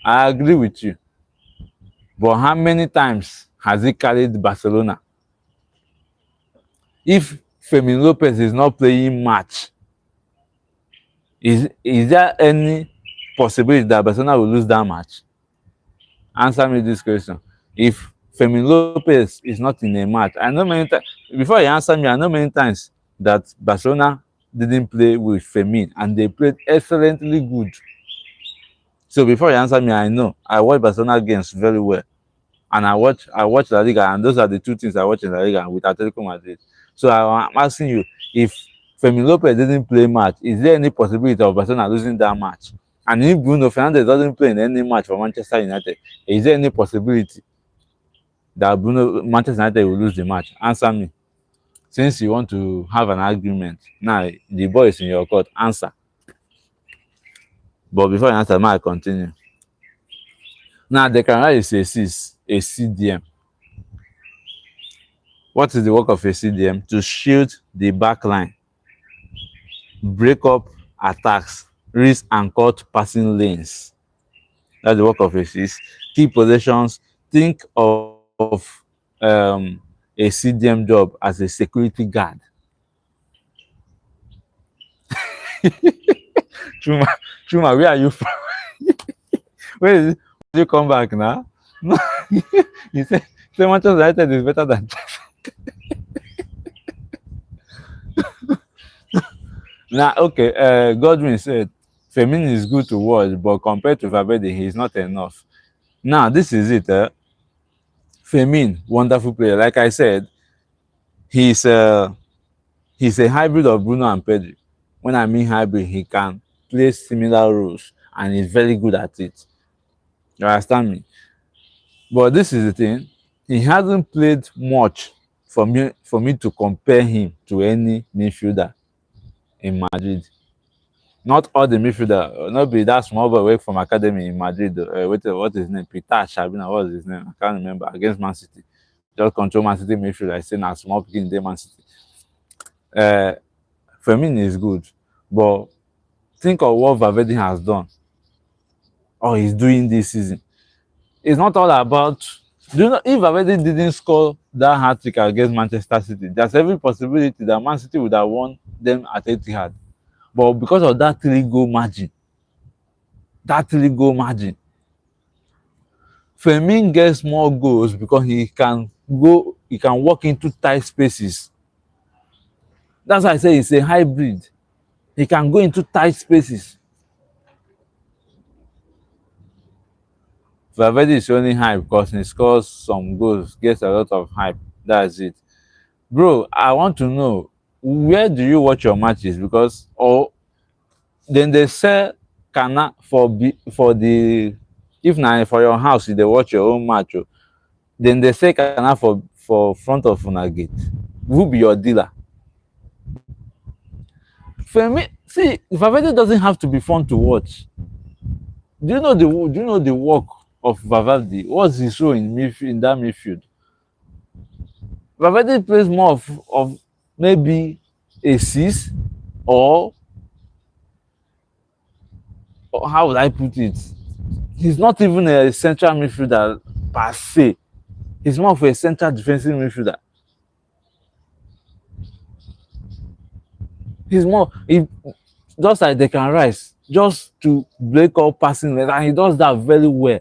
I agree with you. But how many times has he carried Barcelona? If Fermin Lopez is not playing match, is there any possibility that Barcelona will lose that match? Answer me this question. If Fermin Lopez is not in a match, I know many times, before you answer me, I know many times that Barcelona didn't play with Fermin and they played excellently good. So before you answer me, I know I watch Barcelona games very well, and I watch La Liga, and those are the two things I watch in La Liga with Atletico Madrid. So I'm asking you, if Fermin Lopez didn't play match, is there any possibility of Barcelona losing that match? And if Bruno Fernandes doesn't play in any match for Manchester United, is there any possibility that Manchester United will lose the match? Answer me. Since you want to have an argument, now the ball is in your court. Answer. But before you answer, may I continue? Now, Declan Rice is a CDM. What is the work of a CDM? To shield the back line, break up attacks, risk and cut passing lanes. That's the work of a CDM. Key positions. Think of a CDM job as a security guard. Chuma, Chuma, where are you from? Where is it? You come back now? No, you say Manchester United is better than. Now, okay, Godwin said Firmino is good to watch, but compared to Valverde, he is not enough. Now, this is it. Firmino, wonderful player. Like I said, he's a hybrid of Bruno and Pedri. When I mean hybrid, he can play similar roles, and he's very good at it. You understand me? But this is the thing: he hasn't played much for me to compare him to any midfielder in Madrid. Not all the midfielder, not be that small boy away from academy in Madrid. What is his name? Peter Shabina, what is his name? I can't remember. Against Man City. Just control Man City midfield. I say now small picking in Man City. Firmino is good. But think of what Valverde has done or he's doing this season. It's not all about. Do you know if Valverde didn't score that hat-trick against Manchester City, there's every possibility that Man City would have won them at Etihad. But because of that three-goal margin, Firmino gets more goals because he can walk into tight spaces. That's why I say he's a hybrid. He can go into tight spaces. Valverde is only hype because he scores some goals, gets a lot of hype. That's it. Bro, I want to know, where do you watch your matches? Because then they sell Kana for the if na for your house they watch your own match, then they sell Kana for front of una gate. Who be your dealer? For me, see, Valverde doesn't have to be fun to watch. Do you know the work of Valverde? What's his role in that midfield? Valverde plays more of maybe a 6 or how would I put it? He's not even a central midfielder per se. He's more of a central defensive midfielder. He's just like they can rise, just to break up passing, and he does that very well.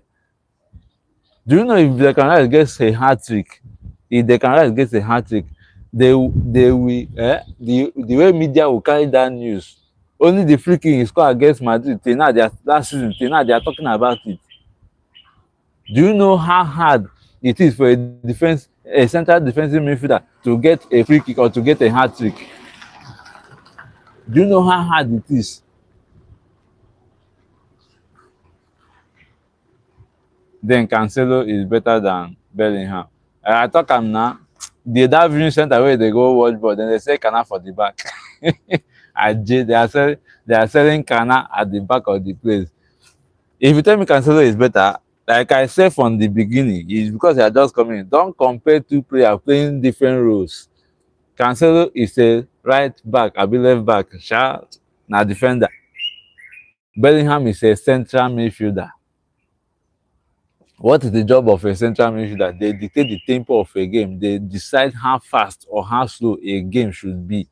Do you know if Declan Rice gets a hat-trick? If Declan Rice gets a hat-trick, they will the way media will carry that news. Only the free kick he scored against Madrid till now, last season, till now they are talking about it. Do you know how hard it is for a central defensive midfielder to get a free kick or to get a hat-trick? Do you know how hard it is? Then Cancelo is better than Bellingham. I talk am now. That viewing center where they go watch ball, then they say Kana for the back. They are selling Kana at the back of the place. If you tell me Cancelo is better, like I said from the beginning, it's because they are just coming. Don't compare two players playing different roles. Cancelo is a right back, I be left back, na defender. Bellingham is a central midfielder. What is the job of a central midfielder? They dictate the tempo of a game. They decide how fast or how slow a game should be.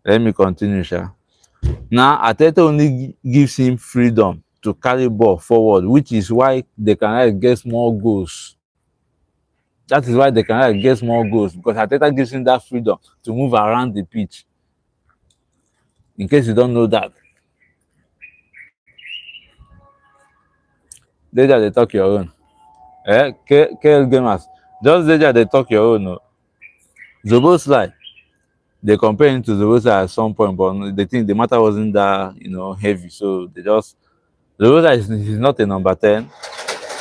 Let me continue, sha. Now, Ateta only gives him freedom to carry ball forward, which is why they can get more goals. That is why they can get more goals, because Ateta gives him that freedom to move around the pitch. In case you don't know that, Deja, they talk your own. KL Gamers, just Deja, they talk your own. No. Zoboslai, they compare him to Zoboslai at some point, but they think the matter wasn't that heavy, so they just Zoboslai is not a number 10.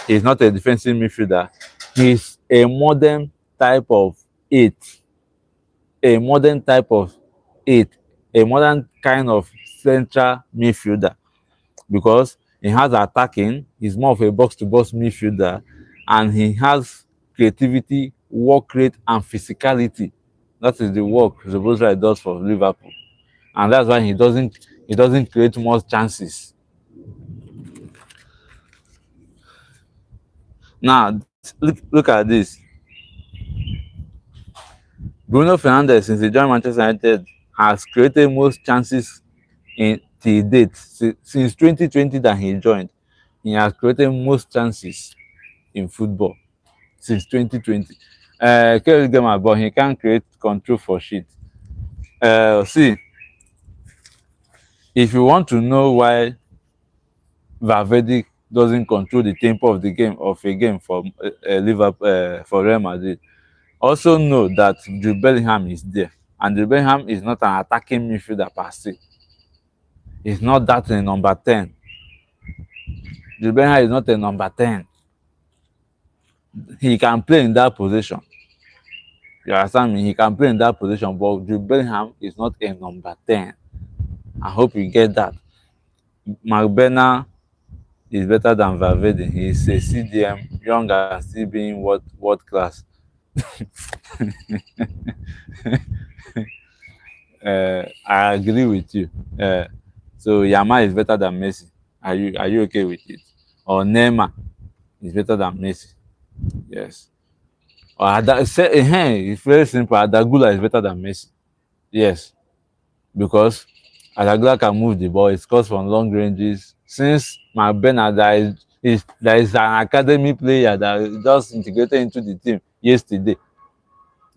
He's not a defensive midfielder. He's a modern type of eight, a modern type of eight, a modern kind of central midfielder, because he has attacking, he's more of a box to box midfielder, and he has creativity, work rate, and physicality. That is the work Szoboszlai does for Liverpool, and that's why he doesn't create more chances. Now look at this. Bruno Fernandes, since he joined Manchester United, has created most chances in till date. Since 2020 that he joined, he has created most chances in football since 2020. Kerry Gamer, but he can't create control for shit. See, if you want to know why Valverde doesn't control the tempo of a game for Liverpool, for Real Madrid, also know that Jude Bellingham is there, and Jude Bellingham is not an attacking midfielder per se. He's not that a number 10. Jude Bellingham is not a number 10. He can play in that position. You understand me? He can play in that position, but Jude Bellingham is not a number 10. I hope you get that. Magbena is better than Valverde. He's a CDM, young and still being world class. I agree with you. So Yamal is better than Messi. Are you okay with it? Or Neymar is better than Messi? Yes. Or it's very simple. Adagula is better than Messi. Yes, because Adagula can move the ball. It scores from long ranges. Since Magbena, there is an academy player that just integrated into the team yesterday.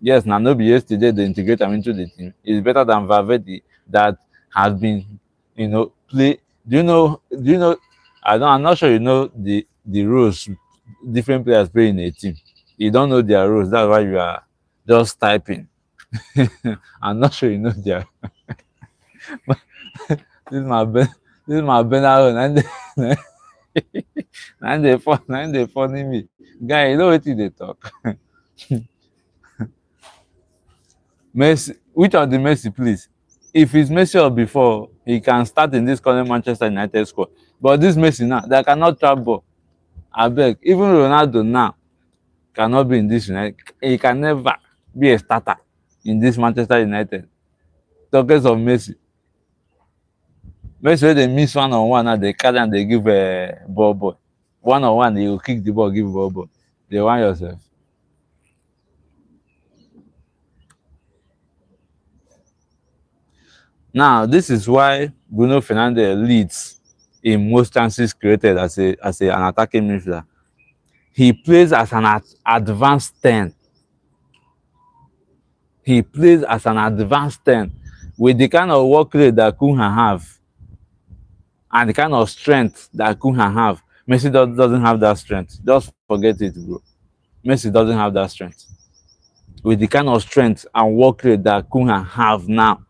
Yes, now no be yesterday they integrate him into the team. It's better than Valverde that has been, play. Do you know? I'm not sure you know the roles different players play in a team. You don't know their roles. That's why you are just typing. I'm not sure you know their. this is my ben. This is my Benaro. And they funny me. Guy, you know what they talk. Messi, which of the Messi, please? If it's Messi or before, he can start in this current Manchester United squad. But this Messi now, they cannot trap ball. I beg. Even Ronaldo now cannot be in this United. He can never be a starter in this Manchester United. Talkers of Messi. Messi, when they miss one on one, now they carry and they give a ball boy. One on one, they will kick the ball, give ball boy. They want yourself. Now, this is why Bruno Fernandes leads in most chances created an attacking midfielder. He plays as an advanced 10. He plays as an advanced 10 with the kind of work rate that Cunha have and the kind of strength that Cunha have. Messi doesn't have that strength. Just forget it, bro. Messi doesn't have that strength. With the kind of strength and work rate that Cunha have now.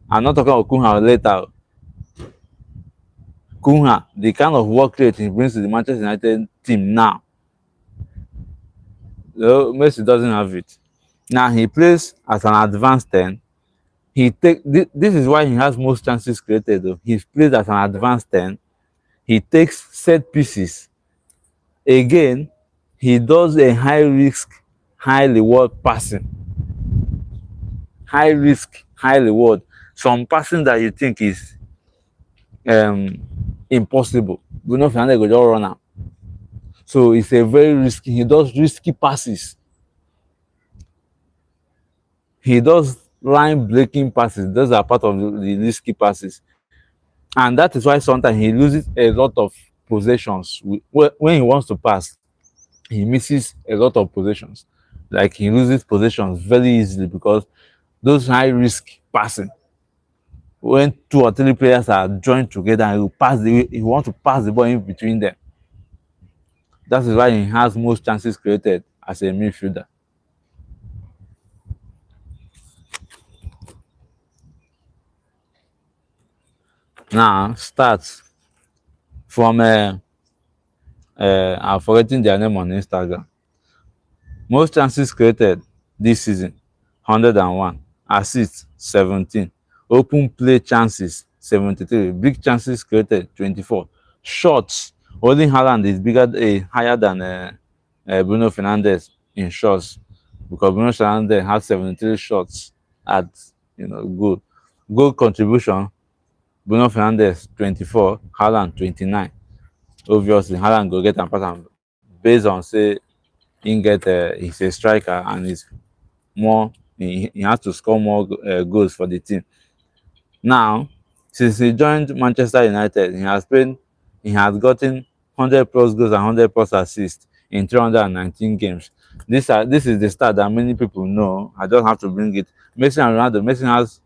I'm not talking about Cunha later. Cunha, the kind of work rate he brings to the Manchester United team now. Messi doesn't have it. Now he plays as an advanced 10. This is why he has most chances created though. He plays as an advanced 10. He takes set pieces. Again, he does a high risk, high reward passing. High risk, high reward. Some passing that you think is impossible. Bruno Fernandes go just run am. So it's a very risky. He does risky passes. He does line breaking passes. Those are part of the risky passes, and that is why sometimes he loses a lot of possessions when he wants to pass. He misses a lot of possessions. Like he loses possessions very easily because those high risk passing, when two or three players are joined together and he want to pass the ball in between them. That is why he has most chances created as a midfielder. Now stats from I'm forgetting their name on Instagram. Most chances created this season, 101. Assists, 17. Open play chances, 73. Big chances created, 24. Shots, holding Haaland is higher than Bruno Fernandes in shots, because Bruno Fernandes has 73 shots at goal. Goal contribution, Bruno Fernandes 24, Haaland 29. Obviously, Haaland go get am pass am based on say he's a striker and he has to score more goals for the team. Now, since he joined Manchester United, he has gotten 100 plus goals and 100 plus assists in 319 games. This is the stat that many people know. I just have to bring it. Messi and Ronaldo. Messi has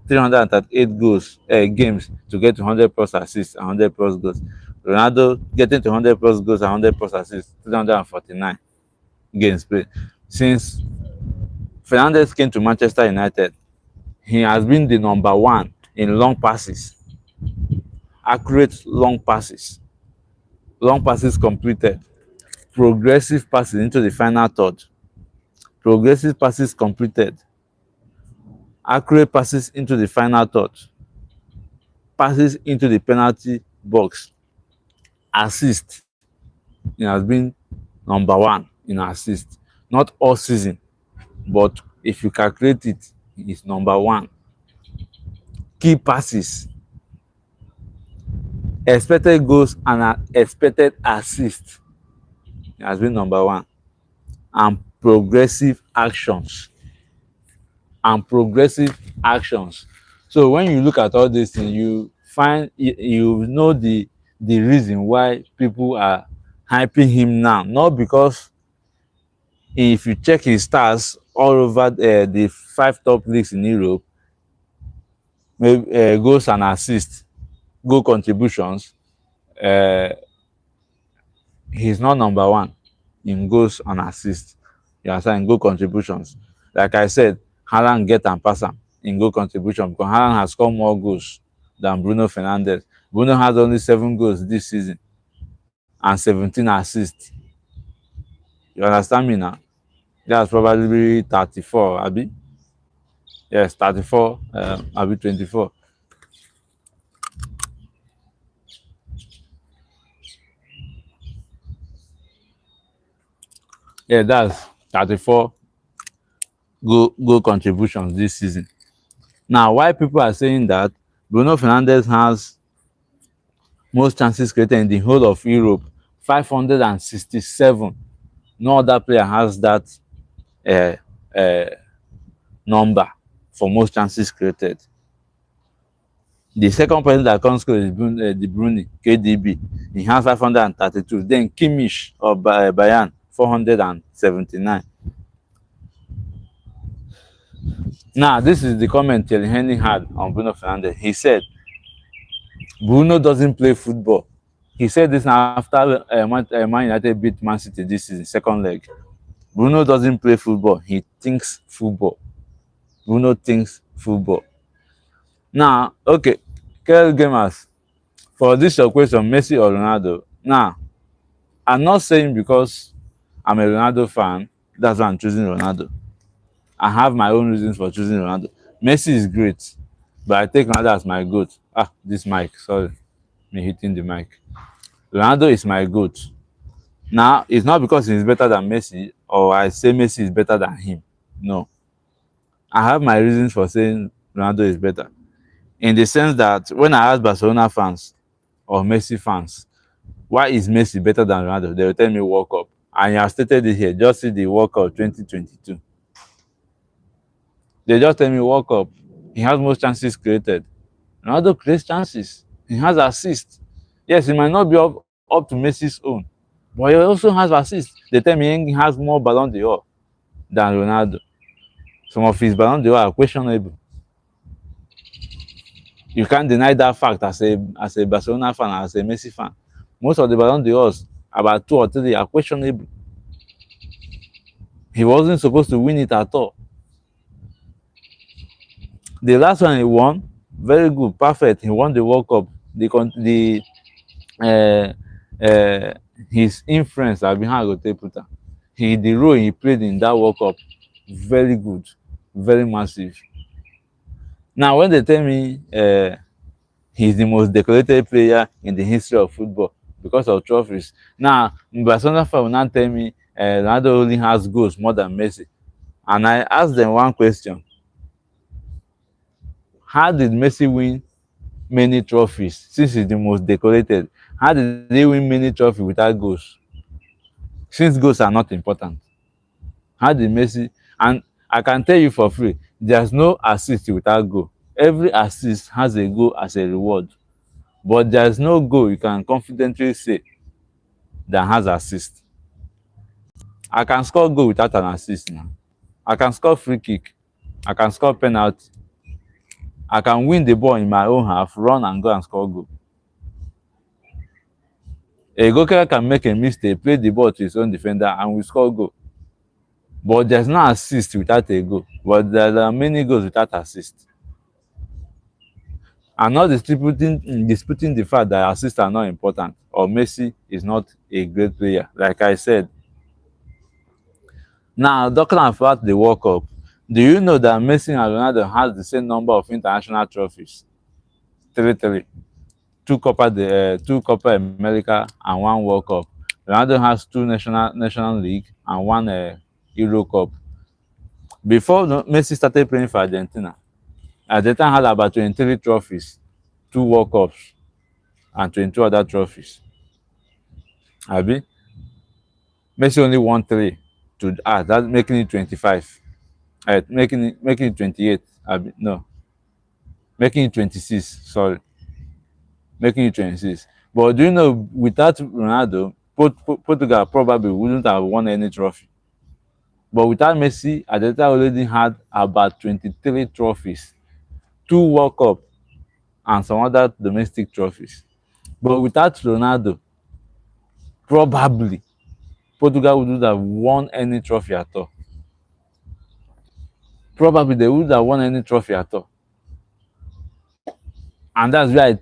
338 games to get to 100 plus assists and 100 plus goals. Ronaldo getting to 100 plus goals and 100 plus assists, 349 games played. Since Fernandes came to Manchester United, he has been the number one in long passes, accurate long passes completed, progressive passes into the final third, progressive passes completed, accurate passes into the final third, passes into the penalty box, assist. He has been number one in assist, not all season, but if you calculate it, he is number one. Key passes, expected goals and expected assists, he has been number one. And progressive actions. So when you look at all these things, you know the reason why people are hyping him now. Not because if you check his stats all over the five top leagues in Europe, maybe goals and assists, goal contributions, uh, he's not number one in goals and assists. You understand? In goal contributions. Like I said, Haaland get and pass am in goal contribution because Haaland has scored more goals than Bruno Fernandes. Bruno has only 7 goals this season and 17 assists. You understand me now? That's probably 34, Abi. Yes, 34, Abi 24. Yeah, that's 34 goal contributions this season. Now, why people are saying that Bruno Fernandes has most chances created in the whole of Europe, 567. No other player has that uh, uh, number for most chances created. The second person that comes close is De Bruyne, KDB. He has 532. Then Kimmich of Bayern, 479. Now, this is the comment Thierry Henry had on Bruno Fernandes. He said, Bruno doesn't play football. He said this after Man United beat Man City this season, second leg. Bruno doesn't play football. He thinks football. Bruno thinks football. Now, okay, Kel Gamers, for this your question, Messi or Ronaldo? Now, I'm not saying because I'm a Ronaldo fan, that's why I'm choosing Ronaldo. I have my own reasons for choosing Ronaldo. Messi is great, but I take Ronaldo as my GOAT. This mic, sorry, me hitting the mic. Ronaldo is my GOAT. Now, it's not because he's better than Messi or I say Messi is better than him. No. I have my reasons for saying Ronaldo is better. In the sense that when I ask Barcelona fans or Messi fans, Why is Messi better than Ronaldo? They will tell me World Cup. And you have stated it here. Just see the World Cup 2022. They just tell me World Cup. He has most chances created. Ronaldo creates chances. He has assists. Yes, he might not be up to Messi's own, but he also has assists. They tell me he has more Ballon d'Or than Ronaldo. Some of his Ballon d'Or are questionable. You can't deny that fact as a Barcelona fan, as a Messi fan. Most of the Ballon d'Ors, about 2 or 3, are questionable. He wasn't supposed to win it at all. The last one he won, very good, perfect. He won the World Cup. The uh, uh, his influence, I've been how I go put am. The role he played in that World Cup, very good, very massive. Now, when they tell me he's the most decorated player in the history of football because of trophies, now Barcelona fan will now tell me Ronaldo only has goals more than Messi, and I ask them one question: how did Messi win many trophies since he's the most decorated? How did they win many trophies without goals? Since goals are not important, how did Messi? And I can tell you for free, there's no assist without goal. Every assist has a goal as a reward, but there's no goal you can confidently say that has assist. I can score goal without an assist now. I can score free kick. I can score penalty. I can win the ball in my own half, run and go and score goal. A goalkeeper can make a mistake, play the ball to his own defender, and we score goal. But there's no assist without a goal. But there are many goals without assist. I'm not disputing the fact that assists are not important or Messi is not a great player, like I said. Now, talking about the World Cup, do you know that Messi and Ronaldo has the same number of international trophies? 3-3. Two Copa America and one World Cup. Ronaldo has two National League and one Euro Cup. Before Messi started playing for Argentina, Argentina had about 23 trophies, two World Cups, and 22 other trophies. Abi? Messi only won 3 to that's making it 25. Making it 28. Abi? No, making it 26. Sorry, making it 26. But do you know, without Ronaldo, Portugal probably wouldn't have won any trophy. But without Messi, Argentina already had about 23 trophies, two World Cup, and some other domestic trophies. But without Ronaldo, probably Portugal wouldn't have won any trophy at all. Probably they wouldn't have won any trophy at all. And that's why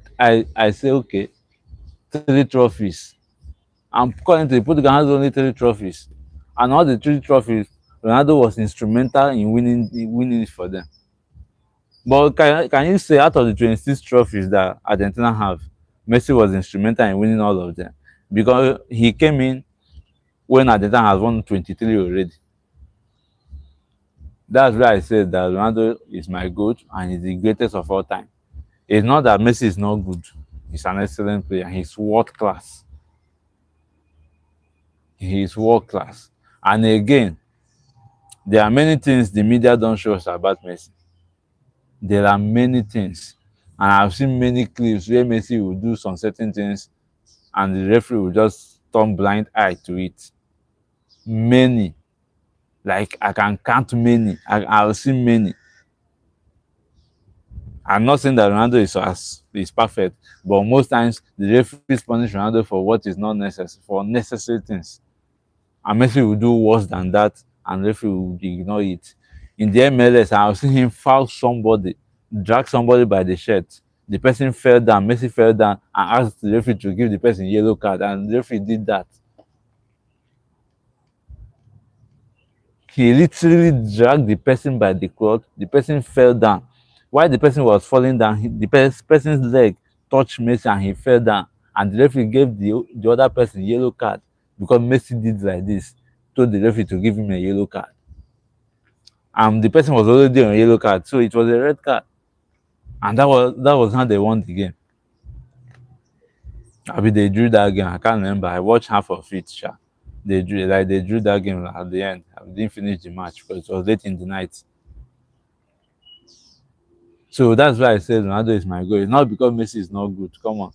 I say, okay, 3 trophies. And currently, Portugal has only 3 trophies. And all the 3 trophies, Ronaldo was instrumental in winning it for them. But can you say out of the 26 trophies that Argentina have, Messi was instrumental in winning all of them? Because he came in when Argentina has won 23 already. That's why I said that Ronaldo is my GOAT and he's the greatest of all time. It's not that Messi is not good. He's an excellent player. He's world class. He's world class. And again, there are many things the media don't show us about Messi. There are many things. And I've seen many clips where Messi will do some certain things and the referee will just turn blind eye to it. Many. Like I can count many. I've seen many. I'm not saying that Ronaldo is perfect, but most times the referees punish Ronaldo for what is not necessary, for necessary things. And Messi will do worse than that, and the referee will ignore it. In the MLS, I've seen him foul somebody, drag somebody by the shirt. The person fell down, Messi fell down, and asked the referee to give the person a yellow card, and the referee did that. He literally dragged the person by the cloth. The person fell down. While the person was falling down, the person's leg touched Messi and he fell down. And the referee gave the other person a yellow card because Messi did like this, told the referee to give him a yellow card. And the person was already on a yellow card, so it was a red card. And that was how they won the game. I mean, they drew that game. I can't remember. I watched half of it. Sha. They drew that game at the end. I didn't finish the match because it was late in the night. So that's why I said Ronaldo is my goal. It's not because Messi is not good. Come on,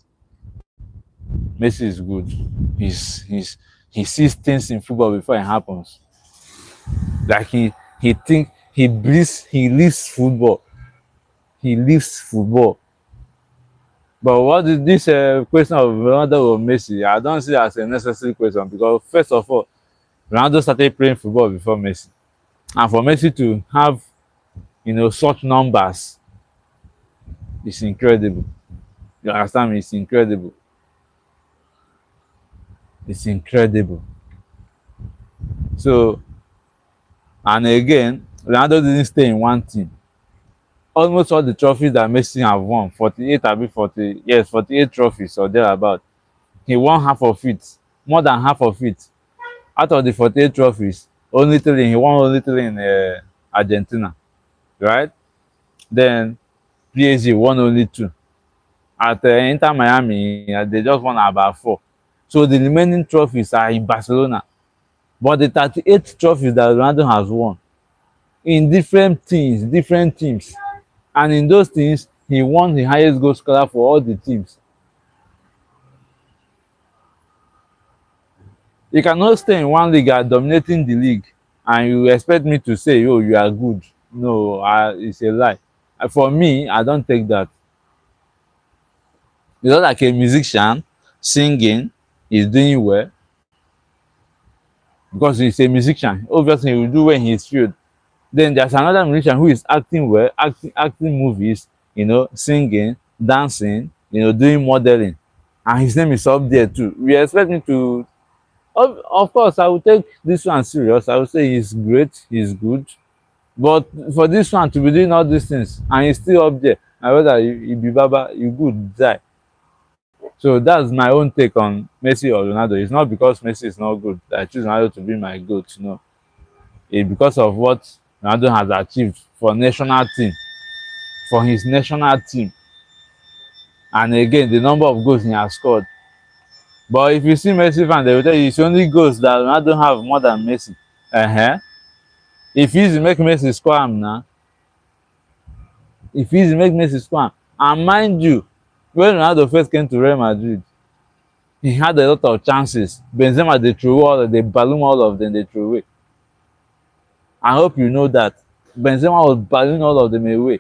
Messi is good. He sees things in football before it happens. Like he think he breathes, he lives football. He lives football. But what is this question of Ronaldo or Messi? I don't see it as a necessary question because first of all, Ronaldo started playing football before Messi, and for Messi to have such numbers is incredible. You understand me? It's incredible. It's incredible. So, and again, Ronaldo didn't stay in one team. Almost all the trophies that Messi have won, 48, I mean 40, yes, 48 trophies or thereabout. He won half of it, more than half of it. Out of the 48 trophies, only three, he won only three in Argentina, right? Then PSG won only two. At Inter Miami, they just won about four. So the remaining trophies are in Barcelona. But the 38 trophies that Ronaldo has won in different teams, and in those teams, he won the highest goal scorer for all the teams. You cannot stay in one league and dominating the league, and you expect me to say, "Oh, you are good." No, it's a lie. For me, I don't take that. It's not like a musician singing is doing well because he's a musician. Obviously, he will do well in his field. Then there's another musician who is acting well, acting movies, singing, dancing, doing modeling, and his name is up there too. We expect me to. Of course, I will take this one serious. I will say he's great, he's good, but for this one to be doing all these things and he's still up there, I rather you be baba, you good die. So that's my own take on Messi or Ronaldo. It's not because Messi is not good that I choose Ronaldo to be my goat. No, it's because of what Ronaldo has achieved for national team, for his national team, and again the number of goals he has scored. But if you see Messi fan, they will tell you it's only goals that Ronaldo have more than Messi. If he's make Messi score am now, if he's make Messi score am, and mind you, when Ronaldo first came to Real Madrid, he had a lot of chances. Benzema they throw all, they balloon all of them, they throw away. I hope you know that Benzema was balloon all of them away.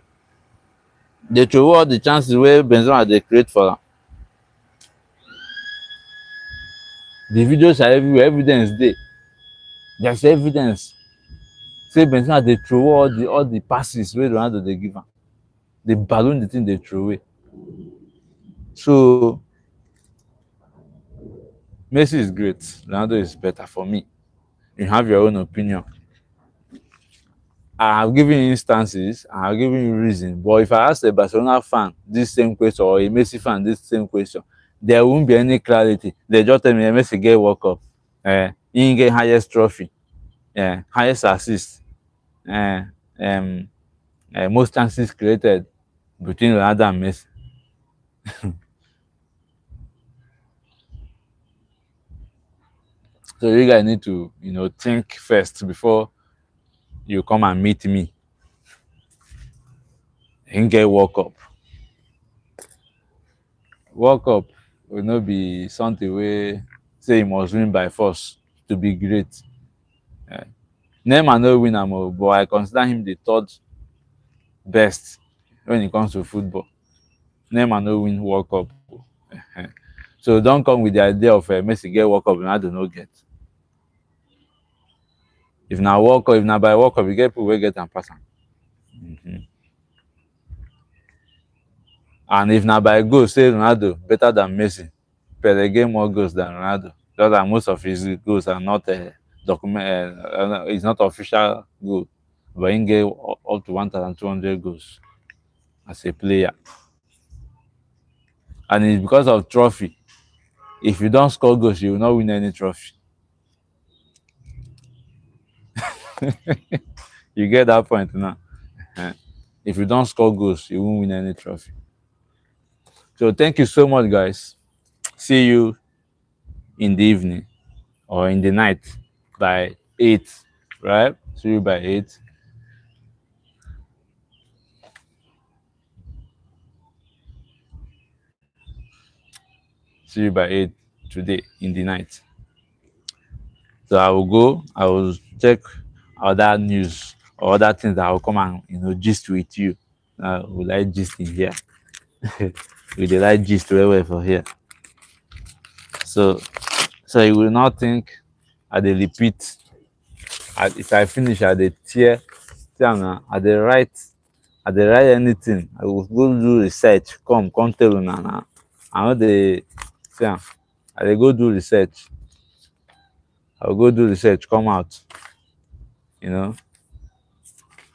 They throw all the chances where Benzema they create for am. The videos are everywhere, evidence dey. There's evidence. Say Benzema dey throw all the passes wey Ronaldo dey give am. Dey balloon the thing dey throw away. So Messi is great. Ronaldo is better for me. You have your own opinion. I have given you instances, I have given you reason. But if I ask a Barcelona fan this same question or a Messi fan this same question, there won't be any clarity. They just tell me Messi get World Cup. He get highest trophy, highest assist, most chances created between Ronaldo and Messi. So you guys need to, think first before you come and meet me. He get World Cup. World Cup will not be something wey say you must win by force to be great. Neymar no win am but I consider him the third best when it comes to football. Neymar no win World Cup. So don't come with the idea of Messi get World Cup Ronaldo no get. If na World Cup, if na by World Cup, you get people wey get am pass am. And if na by goal, say Ronaldo better than Messi. Pele get more goals than Ronaldo. Just that most of his goals are not it's not official goal, but he get up to 1,200 goals as a player. And it's because of trophy. If you don't score goals, you will not win any trophy. You get that point now. If you don't score goals, you won't win any trophy. So thank you so much, guys. see you in the evening or in the night by 8, right? See you by 8. See you by 8 today in the night. So I will go, I will check other news or other things that will come and gist with you. We like gist in here. We dey like gist well well for here. So you will not think I dey repeat. If I finish, I dey tear. See am na, I dey write anything. I go go do research, come tell una na. I no dey see am. I dey go do research. I go go do research, come out. You know,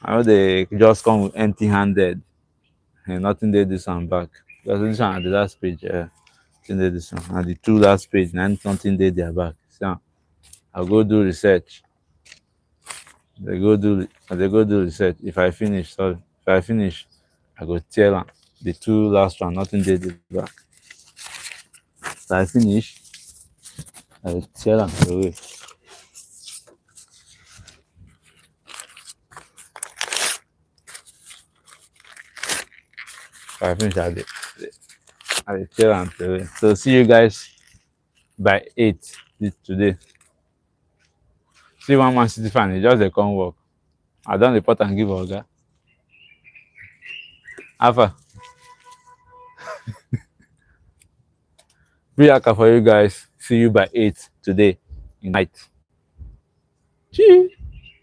I no dey just come empty handed. Nothing dey this one back. Because this one at the last page, nothing dey this one. And the two last page, na something dey their back. See am. I go do research. I dey go do research. If I finish, I go tear am. The two last one, nothing dey the back. If I finish, I go tear am away. If I finish, I dey tear am away. So see you guys by 8 today. See one Man City fan, he just dey come work. I don report am give oga. Alpha. Free haka for you guys. See you by 8 today in night. Chee.